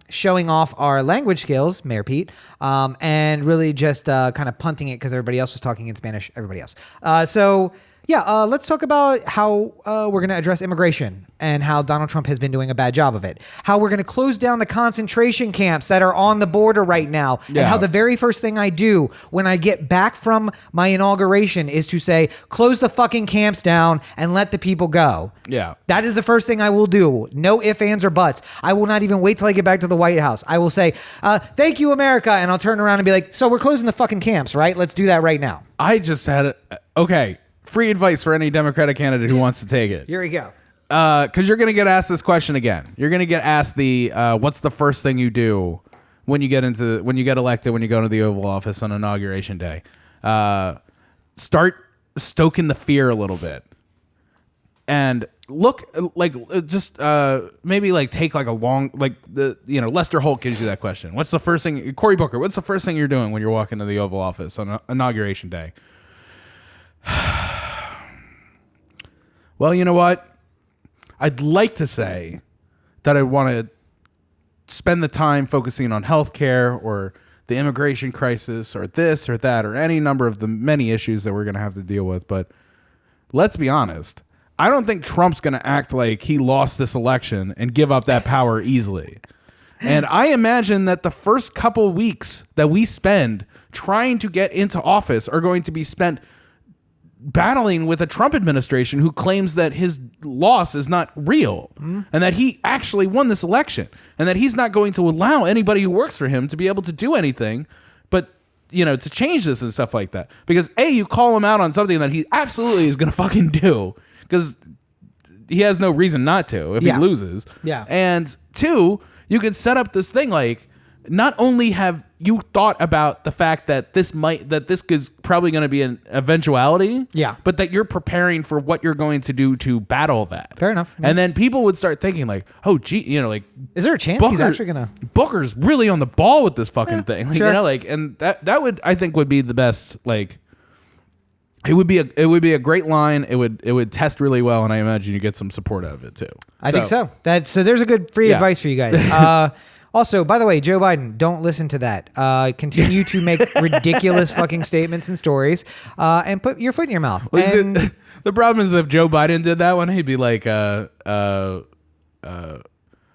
showing off our language skills, Mayor Pete, and really just kind of punting it because everybody else was talking in Spanish, everybody else. Let's talk about how we're going to address immigration and how Donald Trump has been doing a bad job of it. How we're going to close down the concentration camps that are on the border right now. Yeah. And how the very first thing I do when I get back from my inauguration is to say, close the fucking camps down and let the people go. Yeah. That is the first thing I will do. No ifs, ands, or buts. I will not even wait till I get back to the White House. I will say, thank you, America. And I'll turn around and be like, so we're closing the fucking camps, right? Let's do that right now. I just had it. Okay. Free advice for any Democratic candidate who wants to take it. Here we go. Because you're going to get asked this question again. You're going to get asked what's the first thing you do when you get elected, when you go into the Oval Office on Inauguration Day. Start stoking the fear a little bit. And look, maybe take a long, Lester Holt gives you that question. What's the first thing, Cory Booker, what's the first thing you're doing when you're walking to the Oval Office on Inauguration Day? Well, you know what? I'd like to say that I want to spend the time focusing on healthcare or the immigration crisis or this or that or any number of the many issues that we're going to have to deal with. But let's be honest. I don't think Trump's going to act like he lost this election and give up that power easily. And I imagine that the first couple weeks that we spend trying to get into office are going to be spent battling with a Trump administration who claims that his loss is not real and that he actually won this election and that he's not going to allow anybody who works for him to be able to do anything but, to change this and stuff like that. Because you call him out on something that he absolutely is going to fucking do because he has no reason not to if he loses. Yeah. And two, you could set up this thing not only have you thought about the fact that this is probably going to be an eventuality, but that you're preparing for what you're going to do to battle that. Fair enough. And then people would start thinking oh, gee, is there a chance he's actually going to? Booker's really on the ball with this fucking thing. Sure. And that would, I think, would be the best, it would be a great line. It would test really well, and I imagine you get some support out of it too. I think so. So there's a good free advice for you guys. Also, by the way, Joe Biden, don't listen to that. Continue to make ridiculous fucking statements and stories, and put your foot in your mouth. The problem is if Joe Biden did that one, he'd be like, well,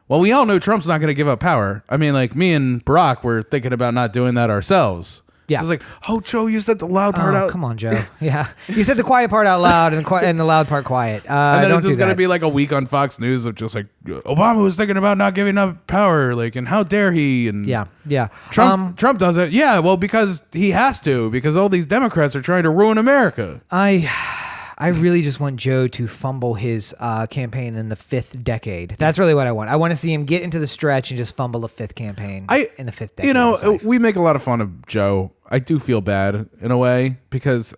we all know Trump's not going to give up power. I mean, me and Barack were thinking about not doing that ourselves. Yeah. So it's oh, Joe, you said the loud part out. Come on, Joe. Yeah. You said the quiet part out loud and the loud part quiet. And then it's just going to be a week on Fox News of just Obama was thinking about not giving up power, and how dare he? And yeah. Trump does it. Yeah, well, because he has to, because all these Democrats are trying to ruin America. I really just want Joe to fumble his campaign in the 5th decade. That's really what I want. I want to see him get into the stretch and just fumble a 5th campaign in the 5th decade. You know, we make a lot of fun of Joe. I do feel bad in a way because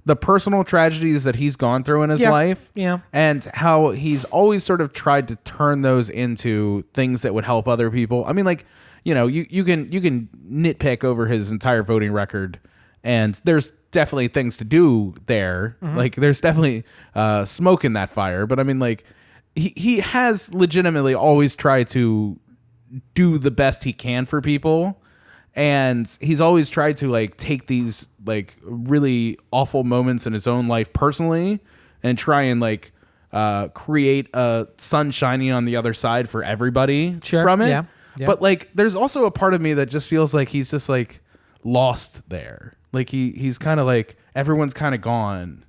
the personal tragedies that he's gone through in his life, and how he's always sort of tried to turn those into things that would help other people. I mean, like, you know, you can nitpick over his entire voting record, and there's definitely things to do there. Like, there's definitely smoke in that fire. But I mean, like, he has legitimately always tried to do the best he can for people. And he's always tried to like take these like really awful moments in his own life personally and try and like create a sun shining on the other side for everybody from it. Yeah. But like, there's also a part of me that just feels like he's just like lost there. Like he's kind of like, everyone's kind of gone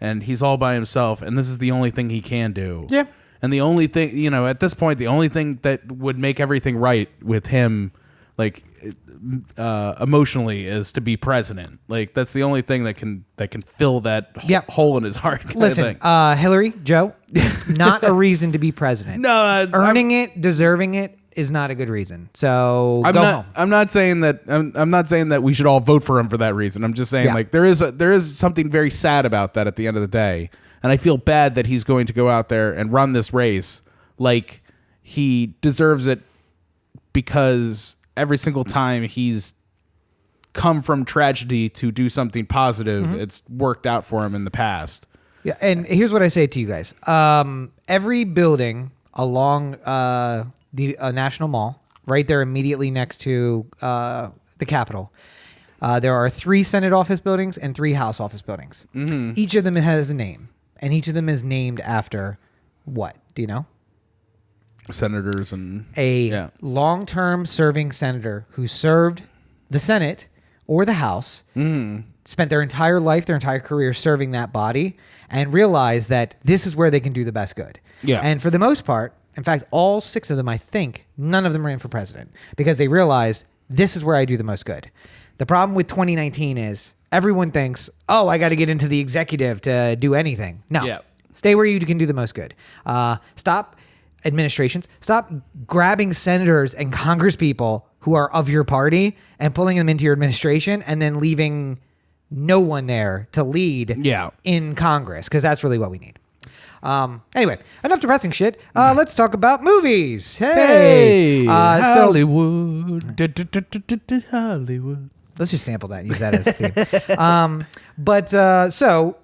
and he's all by himself. And this is the only thing he can do. Yeah. And the only thing, you know, at this point, the only thing that would make everything right with him, like emotionally, is to be president. Like, that's the only thing that can fill that hole in his heart. Listen, Hillary, Joe, not a reason to be president. No, earning it, deserving it is not a good reason. So I'm not saying that I'm not saying that we should all vote for him for that reason. I'm just saying like there is something very sad about that at the end of the day, and I feel bad that he's going to go out there and run this race like he deserves it, because every single time he's come from tragedy to do something positive, it's worked out for him in the past. Yeah, and here's what I say to you guys. Every building along the National Mall, right there immediately next to the Capitol, there are 3 Senate office buildings and 3 House office buildings. Each of them has a name, and each of them is named after what? Do you know? Senators and long-term serving senator who served the Senate or the House, spent their entire life, their entire career serving that body, and realized that this is where they can do the best good. Yeah. And for the most part, in fact, all 6 of them, I think, none of them ran for president because they realized this is where I do the most good. The problem with 2019 is everyone thinks, oh, I got to get into the executive to do anything. No, stay where you can do the most good. Stop administrations. Stop grabbing senators and congresspeople who are of your party and pulling them into your administration and then leaving no one there to lead in Congress, because that's really what we need. Anyway, enough depressing shit. Let's talk about movies. Hey, Hollywood. Hollywood. Let's just sample that and use that as a theme. So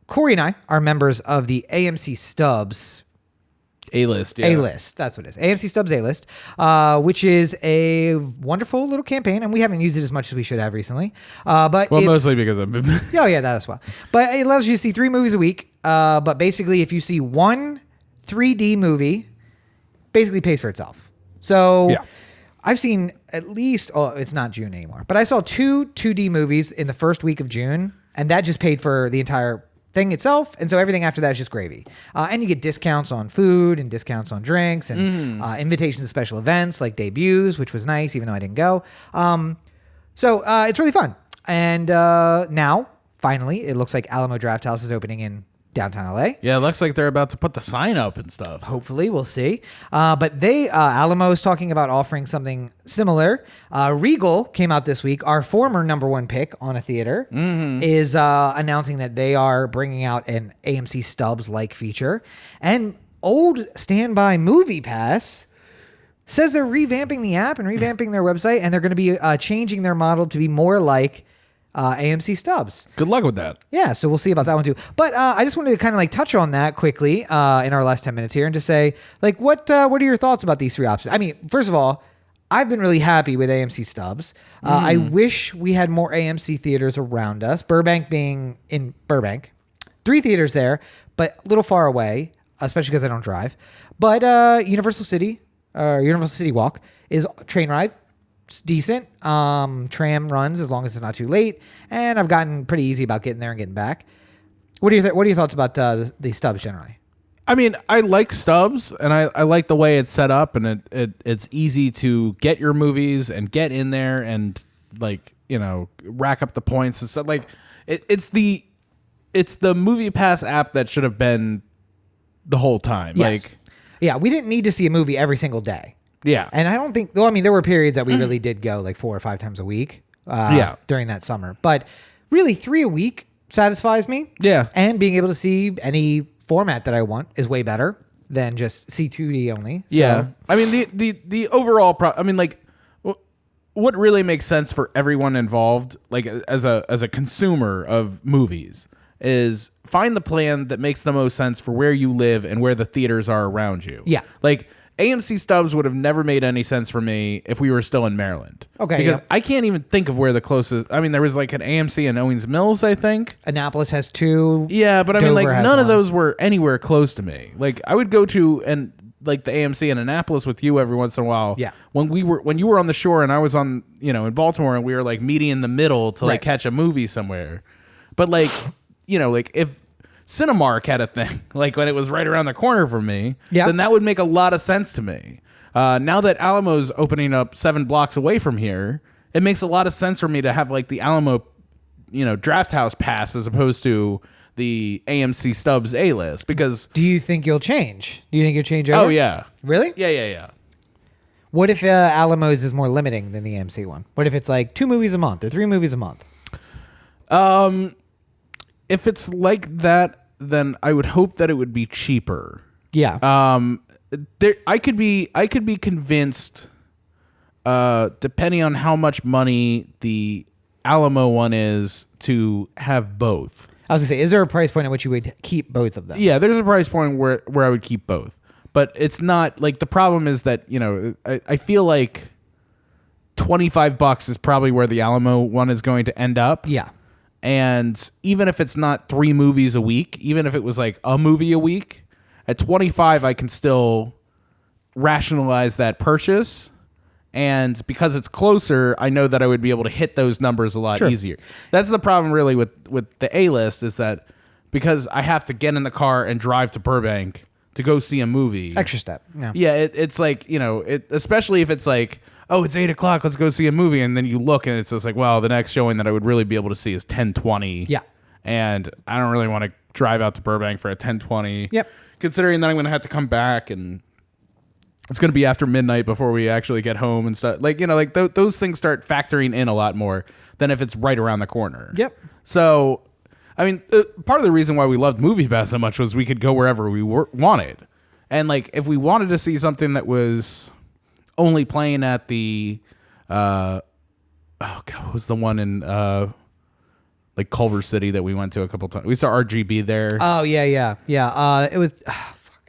Corey and I are members of the AMC Stubs A-list, A-list, that's what it is. AMC Stubs A-list, which is a wonderful little campaign, and we haven't used it as much as we should have recently. But mostly because I've been... that as well. But it allows you to see 3 movies a week. But basically, if you see one 3D movie, basically pays for itself. So I've seen at least... Oh, it's not June anymore. But I saw 2 2D movies in the first week of June, and that just paid for the entire thing itself, and so everything after that is just gravy. And you get discounts on food and discounts on drinks and invitations to special events like debuts, which was nice, even though I didn't go. So it's really fun. And now, finally, it looks like Alamo Drafthouse is opening in downtown LA. Yeah, it looks like they're about to put the sign up and stuff. Hopefully, we'll see. But Alamo is talking about offering something similar. Regal came out this week. Our former number 1 pick on a theater is announcing that they are bringing out an AMC Stubs-like feature. And old standby Movie Pass says they're revamping the app and revamping their website, and they're going to be changing their model to be more like AMC Stubs. Good luck with that. Yeah, so we'll see about that one too. But I just wanted to kind of like touch on that quickly in our last 10 minutes here and just say, like, what are your thoughts about these 3 options? I mean, first of all, I've been really happy with AMC Stubs. I wish we had more AMC theaters around us. Burbank being in Burbank. 3 theaters there, but a little far away, especially because I don't drive. But Universal City Walk is a train ride. It's decent. Tram runs as long as it's not too late, and I've gotten pretty easy about getting there and getting back. What are your thoughts about the Stubs generally? I mean, I like Stubs, and I like the way it's set up, and it's easy to get your movies and get in there and, like, you know, rack up the points and stuff. Like, it's the it's the Movie Pass app that should have been the whole time. Yes. Like, yeah, we didn't need to see a movie every single day. Yeah. And I don't think, well, I mean, there were periods that we really did go like 4 or 5 times a week during that summer. But really 3 a week satisfies me. Yeah. And being able to see any format that I want is way better than just see 2D only. So. Yeah. I mean, the overall, I mean, like, what really makes sense for everyone involved, like as a consumer of movies, is find the plan that makes the most sense for where you live and where the theaters are around you. Yeah. Like, AMC stubs would have never made any sense for me if we were still in Maryland. Okay. Because yeah. I can't even think of where the closest. I mean, there was like an AMC in Owings Mills, I think. Annapolis has 2. Yeah, but I mean, like, Dover has none of 1. those were anywhere close to me. Like, I would go to like the AMC in Annapolis with you every once in a while. Yeah. When you were on the shore and I was on, in Baltimore, and we were like meeting in the middle to like catch a movie somewhere. But like, like if Cinemark had a thing, like when it was right around the corner from me, then that would make a lot of sense to me. Now that Alamo's opening up 7 blocks away from here, it makes a lot of sense for me to have like the Alamo, Draft House pass as opposed to the AMC Stubs A-list. Because do you think you'll change? Do you think you'll change over? Oh yeah, really? Yeah. What if Alamo's is more limiting than the AMC one? What if it's like 2 movies a month or 3 movies a month? If it's like that, then I would hope that it would be cheaper. Yeah. I could be convinced, depending on how much money the Alamo one is, to have both. I was gonna say, is there a price point at which you would keep both of them? Yeah, there's a price point where I would keep both, but it's not like the problem is that I feel like $25 is probably where the Alamo one is going to end up. Yeah. And even if it's not 3 movies a week, even if it was like a movie a week, at 25, I can still rationalize that purchase. And because it's closer, I know that I would be able to hit those numbers a lot easier. That's the problem really with the A-list, is that because I have to get in the car and drive to Burbank to go see a movie. Extra step. Yeah, it's like, especially if it's like, oh, it's 8 o'clock, let's go see a movie. And then you look and it's just like, well, the next showing that I would really be able to see is 10:20. Yeah. And I don't really want to drive out to Burbank for a 10:20. Yep. Considering that I'm going to have to come back and it's going to be after midnight before we actually get home and stuff. Like, those things start factoring in a lot more than if it's right around the corner. Yep. So, I mean, part of the reason why we loved MoviePass so much was we could go wherever we wanted. And, like, if we wanted to see something that was only playing at the, what was the one in, like, Culver City that we went to a couple times? We saw RGB there. Oh, yeah. It was...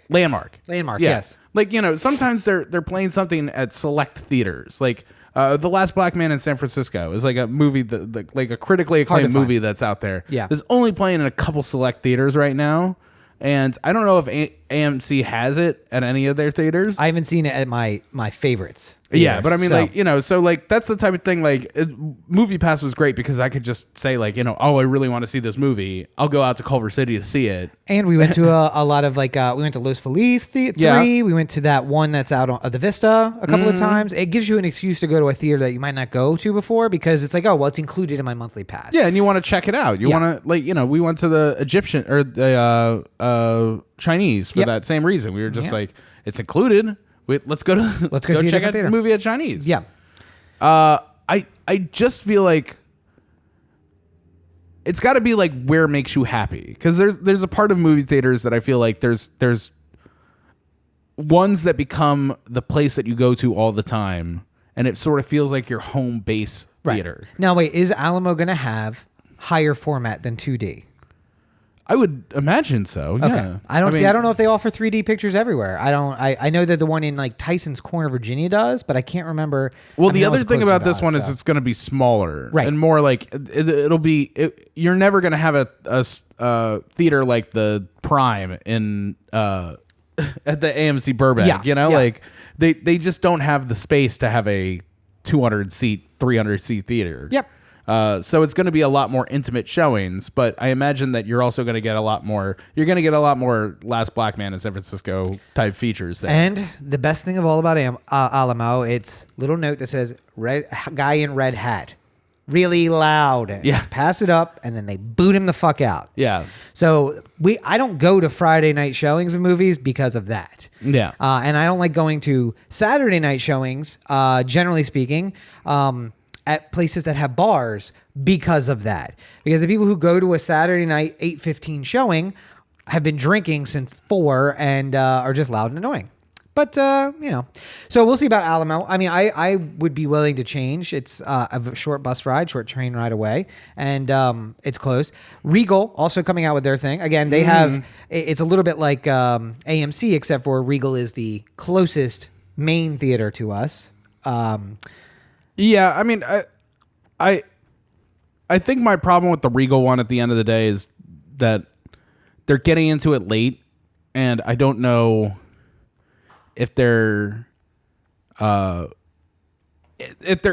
Landmark, yes. Like, sometimes they're playing something at select theaters. Like, The Last Black Man in San Francisco is like a movie like a critically acclaimed movie that's out there. Yeah. It's only playing in a couple select theaters right now. And I don't know if AMC has it at any of their theaters. I haven't seen it at my favorites. Yeah, but I mean, so like that's the type of thing. Like, MoviePass was great because I could just say like, oh, I really want to see this movie. I'll go out to Culver City to see it. And we went to a lot of like we went to Los Feliz 3. Yeah. We went to that one that's out on the Vista a couple of times. It gives you an excuse to go to a theater that you might not go to before because it's like, oh, well, it's included in my monthly pass. Yeah, and you want to check it out. You want to we went to the Egyptian or the Chinese for that same reason. We were just like, it's included. Let's go check out the movie at Chinese. Yeah. I just feel like it's got to be like where makes you happy, because there's a part of movie theaters that I feel like there's ones that become the place that you go to all the time, and it sort of feels like your home base theater. Right. Now wait, is Alamo going to have higher format than 2D? I would imagine so. Okay. Yeah. I don't know if they offer 3D pictures everywhere. I know that the one in like Tyson's Corner, Virginia does, but I can't remember. Well, the other thing about this one is it's going to be smaller, right, and more like it'll be. You're never going to have a theater like the Prime in at the AMC Burbank. Like they just don't have the space to have a 200 seat, 300 seat theater. Yep. So it's going to be a lot more intimate showings, but I imagine that you're also going to get a lot more. You're going to get a lot more Last Black Man in San Francisco type features there. And the best thing of all about Alamo, it's little note that says "red guy in red hat." really loud. Yeah. Pass it up, and then they boot him the fuck out. Yeah. So I don't go to Friday night showings of movies because of that. Yeah. And I don't like going to Saturday night showings, generally speaking, at places that have bars because of that. Because the people who go to a Saturday night 8:15 showing have been drinking since 4 and are just loud and annoying. But, so we'll see about Alamo. I mean, I would be willing to change. It's a short bus ride, short train ride away, and it's close. Regal also coming out with their thing. Again, they have, it's a little bit like AMC, except for Regal is the closest main theater to us. Yeah, I mean, I think my problem with the Regal one at the end of the day is that they're getting into it late, and I don't know if their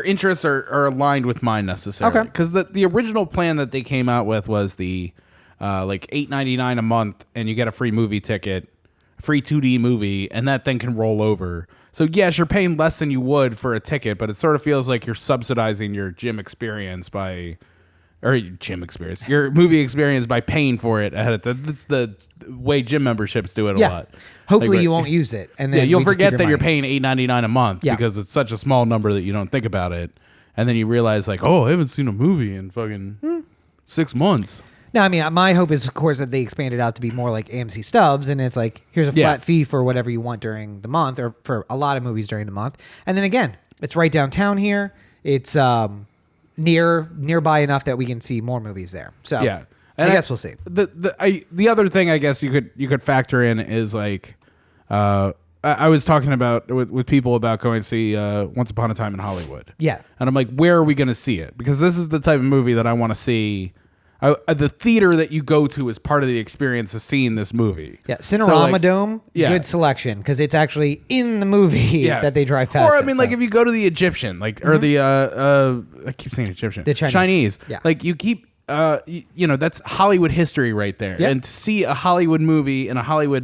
interests are aligned with mine necessarily. Okay. Because the original plan that they came out with was the like $8.99 a month, and you get a free movie ticket, free 2D movie, and that thing can roll over. So yes, you're paying less than you would for a ticket, but it sort of feels like you're subsidizing your gym experience your movie experience by paying for it ahead of time. That's the way gym memberships do it a lot. Hopefully you won't use it. And then you'll forget that you're paying $8.99 a month because it's such a small number that you don't think about it. And then you realize like, oh, I haven't seen a movie in fucking 6 months. No, I mean, my hope is, of course, that they expand it out to be more like AMC Stubs, and it's like, here's a flat fee for whatever you want during the month, or for a lot of movies during the month. And then again, it's right downtown here. It's nearby enough that we can see more movies there. So yeah, I guess we'll see. The other thing I guess you could factor in is like, I was talking about with people about going to see Once Upon a Time in Hollywood. Yeah, and I'm like, where are we going to see it? Because this is the type of movie that I want to see. The theater that you go to is part of the experience of seeing this movie. Yeah, Cinerama Dome, good selection because it's actually in the movie that they drive past. Or I mean, like if you go to the Egyptian, like or the I keep saying Egyptian, the Chinese. Yeah, like you keep that's Hollywood history right there, and to see a Hollywood movie in a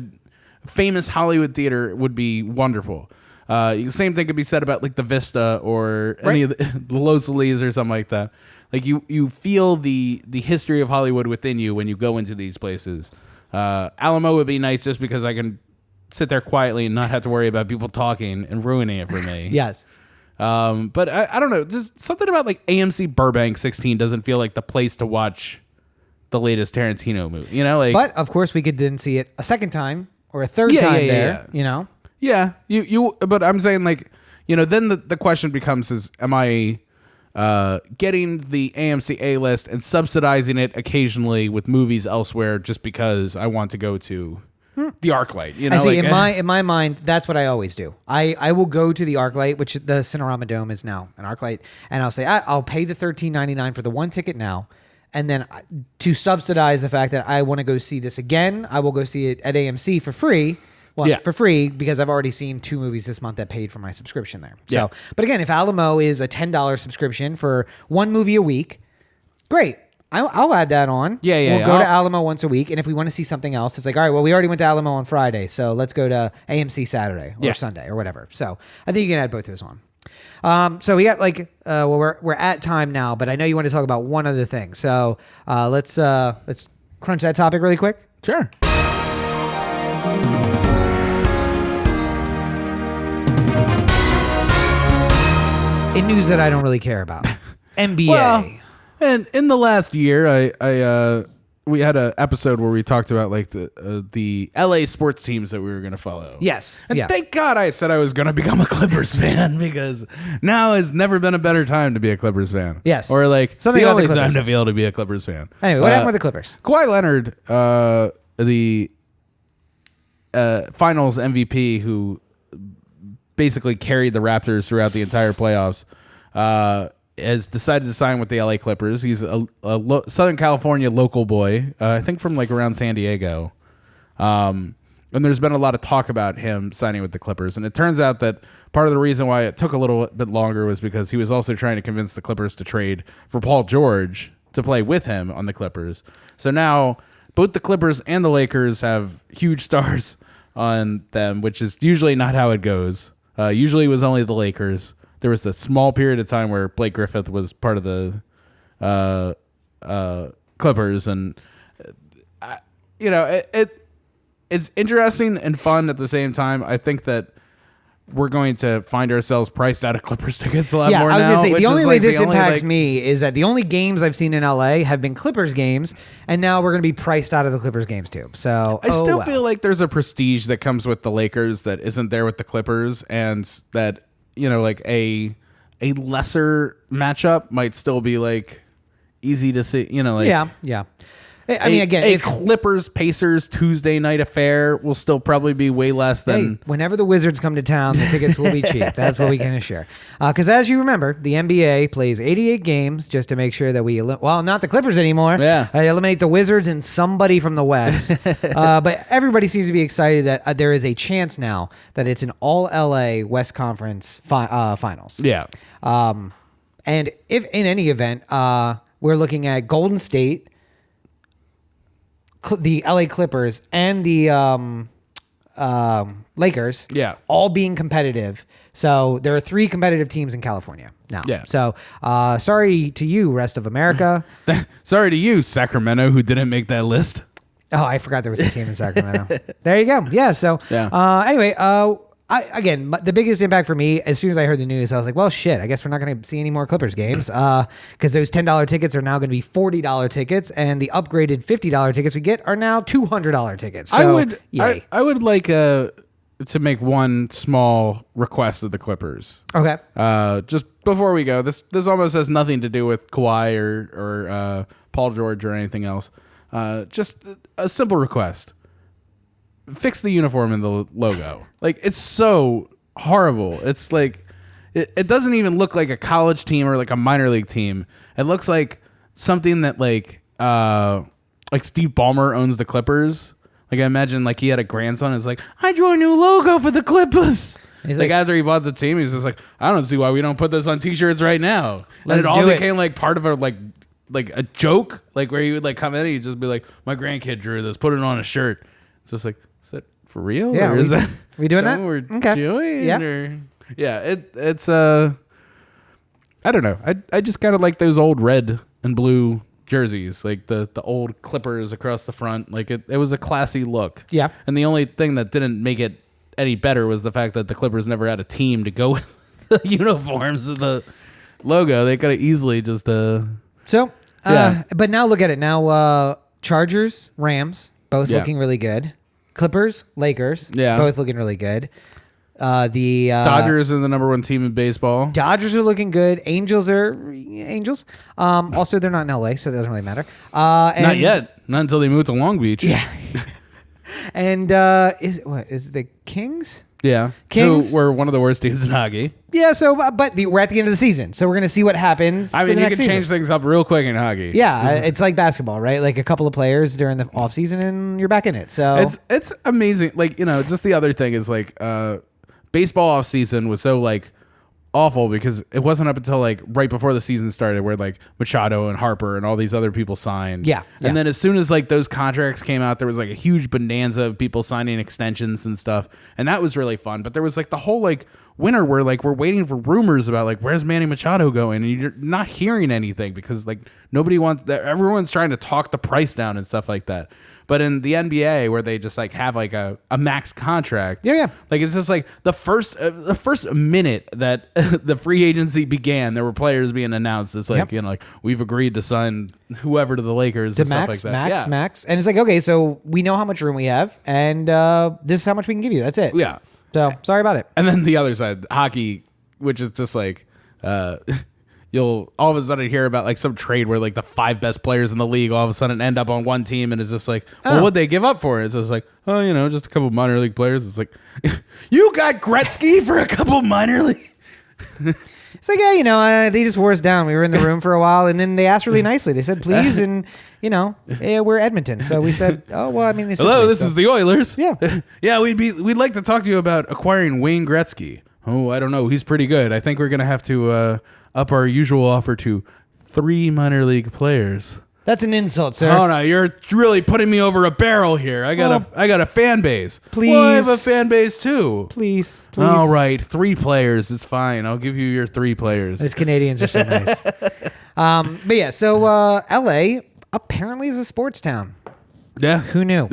famous Hollywood theater would be wonderful. Same thing could be said about like the Vista or any of the Los Feliz or something like that. Like you feel the history of Hollywood within you when you go into these places. Alamo would be nice just because I can sit there quietly and not have to worry about people talking and ruining it for me. Yes. But I don't know. Just something about like AMC Burbank 16 doesn't feel like the place to watch the latest Tarantino movie. You know, like. But of course, we could then see it a second time or a third time there. You know. Yeah. You. But I'm saying like, then the question becomes is, am I getting the AMC A list and subsidizing it occasionally with movies elsewhere just because I want to go to the ArcLight? I see. In my mind, that's what I always do. I will go to the ArcLight, which the Cinerama Dome is now an ArcLight, and I'll say I'll pay the $13.99 for the one ticket now, and then to subsidize the fact that I want to go see this again, I will go see it at AMC for free. Well, for free because I've already seen 2 movies this month that paid for my subscription there. So, but again, if Alamo is a $10 subscription for 1 movie a week, great. I'll add that on. We'll go to Alamo once a week, and if we want to see something else, it's like, all right, well, we already went to Alamo on Friday, so let's go to AMC Saturday or Sunday or whatever. So I think you can add both those on. So we got like, we're at time now, but I know you want to talk about one other thing. So let's crunch that topic really quick. Sure. In news that I don't really care about, NBA. Well, and in the last year, we had an episode where we talked about like the LA sports teams that we were going to follow. Yes, and thank God I said I was going to become a Clippers fan because now has never been a better time to be a Clippers fan. Yes, or like something the only time to be able to be a Clippers fan. Anyway, what happened with the Clippers? Kawhi Leonard, the Finals MVP, who basically carried the Raptors throughout the entire playoffs, has decided to sign with the LA Clippers. He's a Southern California local boy, I think from like around San Diego. And there's been a lot of talk about him signing with the Clippers. And it turns out that part of the reason why it took a little bit longer was because he was also trying to convince the Clippers to trade for Paul George to play with him on the Clippers. So now both the Clippers and the Lakers have huge stars on them, which is usually not how it goes. Usually it was only the Lakers. There was a small period of time where Blake Griffin was part of the Clippers, and it's interesting and fun at the same time. I think that we're going to find ourselves priced out of Clippers tickets a lot more now. I was going to say, the only way this impacts like, me is that the only games I've seen in LA have been Clippers games, and now we're going to be priced out of the Clippers games too. So I still feel like there's a prestige that comes with the Lakers that isn't there with the Clippers, and that, like a lesser matchup might still be like easy to see, yeah. I mean, again, if Clippers Pacers Tuesday night affair will still probably be way less than whenever the Wizards come to town, the tickets will be cheap. That's what we can assure. Because as you remember, the NBA plays 88 games just to make sure that we not the Clippers anymore. Yeah, eliminate the Wizards and somebody from the West. But everybody seems to be excited that there is a chance now that it's an all LA West Conference finals. Yeah. And if in any event, we're looking at Golden State, the LA Clippers, and the Lakers, all being competitive. So there are 3 competitive teams in California now. Yeah. So sorry to you, rest of America. Sorry to you, Sacramento, who didn't make that list. Oh, I forgot there was a team in Sacramento. There you go. Yeah. So anyway, again, the biggest impact for me, as soon as I heard the news, I was like, well, shit, I guess we're not going to see any more Clippers games because those $10 tickets are now going to be $40 tickets, and the upgraded $50 tickets we get are now $200 tickets. So, I would like to make one small request of the Clippers. Okay. Just before we go, this almost has nothing to do with Kawhi or Paul George or anything else. Just a simple request. Fix the uniform and the logo. Like, it's so horrible. It's like it doesn't even look like a college team or like a minor league team. It looks like something that like Steve Ballmer owns the Clippers. Like, I imagine like he had a grandson. It's like, I drew a new logo for the Clippers. He's like after he bought the team, he's just like, I don't see why we don't put this on T-shirts right now. And it all became like part of a like a joke, like where he would like come in and he'd just be like, my grandkid drew this, put it on a shirt. It's just like, for real? Yeah, or is that we doing that? We're okay. doing? Yeah. It's I don't know. I just kind of like those old red and blue jerseys, like the old Clippers across the front. Like it was a classy look. Yeah. And the only thing that didn't make it any better was the fact that the Clippers never had a team to go with the uniforms of the logo. They could have easily just but now look at it. Now Chargers, Rams, both looking really good. Clippers, Lakers, both looking really good. The Dodgers are the number 1 team in baseball. Dodgers are looking good. Angels are Angels. Also, they're not in LA, so it doesn't really matter. Not yet. Not until they move to Long Beach. Yeah. And is the Kings? Yeah, Kings who were one of the worst teams in hockey. Yeah, so but we're at the end of the season, so we're gonna see what happens. I mean, you can change things up real quick in hockey. Yeah, it's like basketball, right? Like a couple of players during the off season, and you're back in it. So it's amazing. Like, just the other thing is like baseball off season was so like awful because it wasn't up until like right before the season started where like Machado and Harper and all these other people signed. Yeah. And then as soon as like those contracts came out, there was like a huge bonanza of people signing extensions and stuff. And that was really fun. But there was like the whole like winter where like we're waiting for rumors about like where's Manny Machado going, and you're not hearing anything because like everyone's trying to talk the price down and stuff like that. But in the NBA, where they just like have like a max contract, like it's just like the first minute that the free agency began, there were players being announced. It's like like we've agreed to sign whoever to the Lakers to and stuff like that. Max, and it's like, okay, so we know how much room we have, and this is how much we can give you. That's it. Yeah. So sorry about it. And then the other side, hockey, which is just like. You'll all of a sudden hear about like some trade where like the 5 best players in the league all of a sudden end up on one team, and it's just like, well, what'd they give up for it? So it's like, oh, just a couple minor league players. It's like, you got Gretzky for a couple minor league. It's like, they just wore us down. We were in the room for a while, and then they asked really nicely. They said, please, and we're Edmonton, so we said, oh well, I mean, hello, this is the Oilers. Yeah, yeah, we'd like to talk to you about acquiring Wayne Gretzky. Oh, I don't know, he's pretty good. I think we're gonna have to up our usual offer to 3 minor league players. That's an insult, sir. Oh no, you're really putting me over a barrel here. I got a fan base. Please. Well, I have a fan base too. Please. All right, 3 players. It's fine. I'll give you your 3 players. Those Canadians are so nice. But yeah, so LA apparently is a sports town. Yeah. Who knew?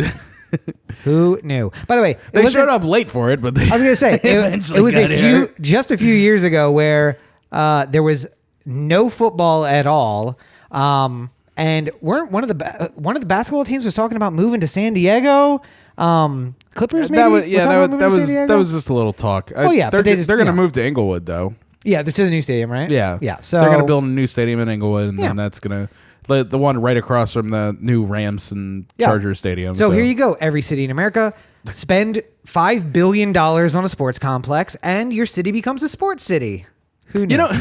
Who knew? By the way, they showed up late for it, but they I was gonna say it was here. just a few years ago where there was no football at all, and weren't one of the basketball teams was talking about moving to San Diego. Clippers, maybe. That was just a little talk. Oh yeah, they're going to move to Inglewood though. Yeah, to the new stadium, right? Yeah, yeah. So they're going to build a new stadium in Inglewood, and then that's going to. The one right across from the new Rams and Chargers stadium. So here you go. Every city in America, spend $5 billion on a sports complex, and your city becomes a sports city. Who knew? You know,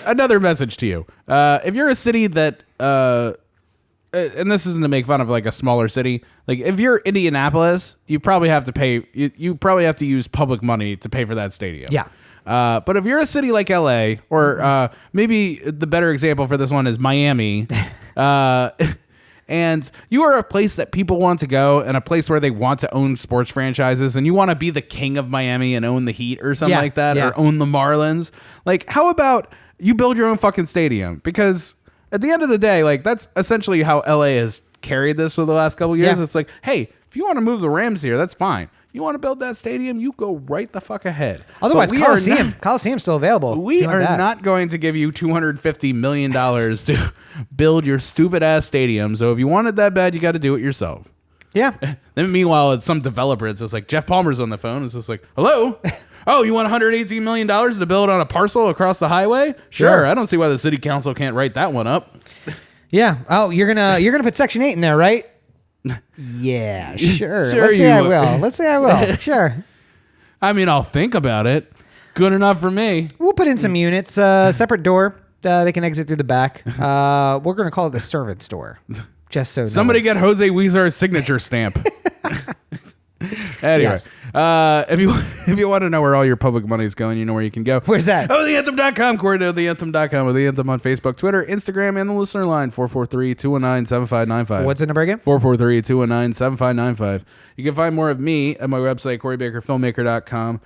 another message to you. If you're a city that, and this isn't to make fun of like a smaller city, like if you're Indianapolis, you probably have to pay. You probably have to use public money to pay for that stadium. Yeah. But if you're a city like LA, or maybe the better example for this one is Miami, and you are a place that people want to go and a place where they want to own sports franchises, and you want to be the king of Miami and own the Heat or something like that, or own the Marlins, like how about you build your own fucking stadium? Because at the end of the day, like that's essentially how LA has carried this for the last couple of years. It's like, hey, if you want to move the Rams here, that's fine. You want to build that stadium, you go right the fuck ahead. Otherwise, Coliseum's still available. We are not going to give you $250 million to build your stupid ass stadium. So if you want it that bad, you got to do it yourself. Yeah. Then meanwhile, it's some developer. It's just like Jeff Palmer's on the phone. It's just like, hello. Oh, you want $118 million to build on a parcel across the highway? Sure. I don't see why the city council can't write that one up. Yeah. Oh, you're gonna put Section 8 in there, right? Yeah, sure. Let's say I will. Sure. I mean, I'll think about it. Good enough for me. We'll put in some units. Separate door. They can exit through the back. We're going to call it the servants door. Just so somebody get Jose Weezer's signature stamp. Anyway, if you want to know where all your public money is going, you know where you can go. Where's that? OTheAnthem.com. Coordinate OTheAnthem.com. The Anthem on Facebook, Twitter, Instagram, and the listener line 443-219-7595. What's the number again? 443-219-7595. You can find more of me at my website, CoreyBakerFilmmaker.com.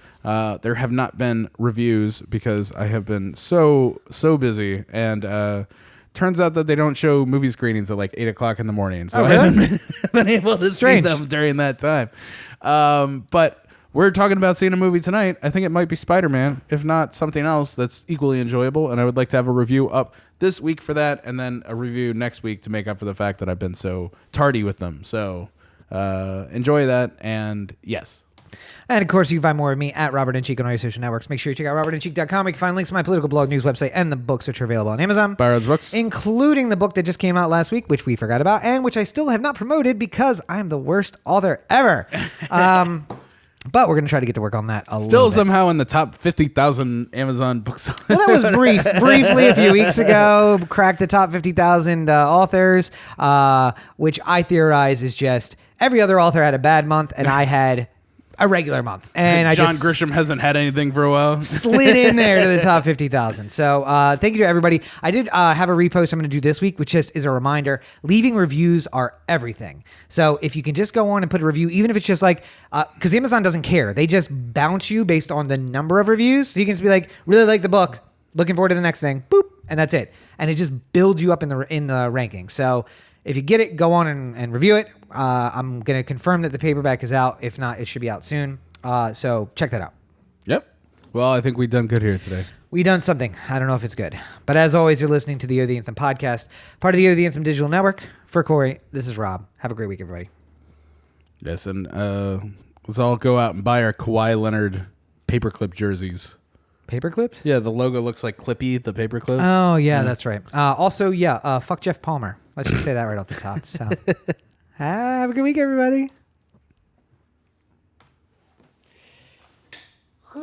There have not been reviews because I have been so busy, and turns out that they don't show movie screenings at like 8 o'clock in the morning. So really? I haven't been able to see them during that time. But we're talking about seeing a movie tonight. I think it might be Spider-Man, if not something else that's equally enjoyable. And I would like to have a review up this week for that, and then a review next week to make up for the fact that I've been so tardy with them. So enjoy that. And yes. And of course, you can find more of me at Robert and Cheek on all your social networks. Make sure you check out robertandcheek.com. You can find links to my political blog, news website, and the books, which are available on Amazon. Byron's Books. Including the book that just came out last week, which we forgot about, and which I still have not promoted because I'm the worst author ever. But we're going to try to get to work on that a little bit. Still somehow in the top 50,000 Amazon books. Well, that was briefly a few weeks ago. Cracked the top 50,000 authors, which I theorize is just every other author had a bad month, and I had a regular month. And John Grisham hasn't had anything for a while. Slid in there to the top 50,000. So thank you to everybody. I did have a repost I'm going to do this week, which just is a reminder. Leaving reviews are everything. So if you can just go on and put a review, even if it's just like, because Amazon doesn't care. They just bounce you based on the number of reviews. So you can just be like, really like the book, looking forward to the next thing, boop, and that's it. And it just builds you up in the ranking. So if you get it, go on and review it. I'm going to confirm that the paperback is out. If not, it should be out soon. So check that out. Yep. Well, I think we've done good here today. We done something. I don't know if it's good. But as always, you're listening to the O The Anthem podcast, part of the O The Anthem digital network. For Corey, this is Rob. Have a great week, everybody. Yes, and let's all go out and buy our Kawhi Leonard paperclip jerseys. Paper clips? Yeah, the logo looks like Clippy, the paperclip. Oh, yeah, that's right. Also, fuck Jeff Palmer. Let's just say that right off the top. So, have a good week, everybody.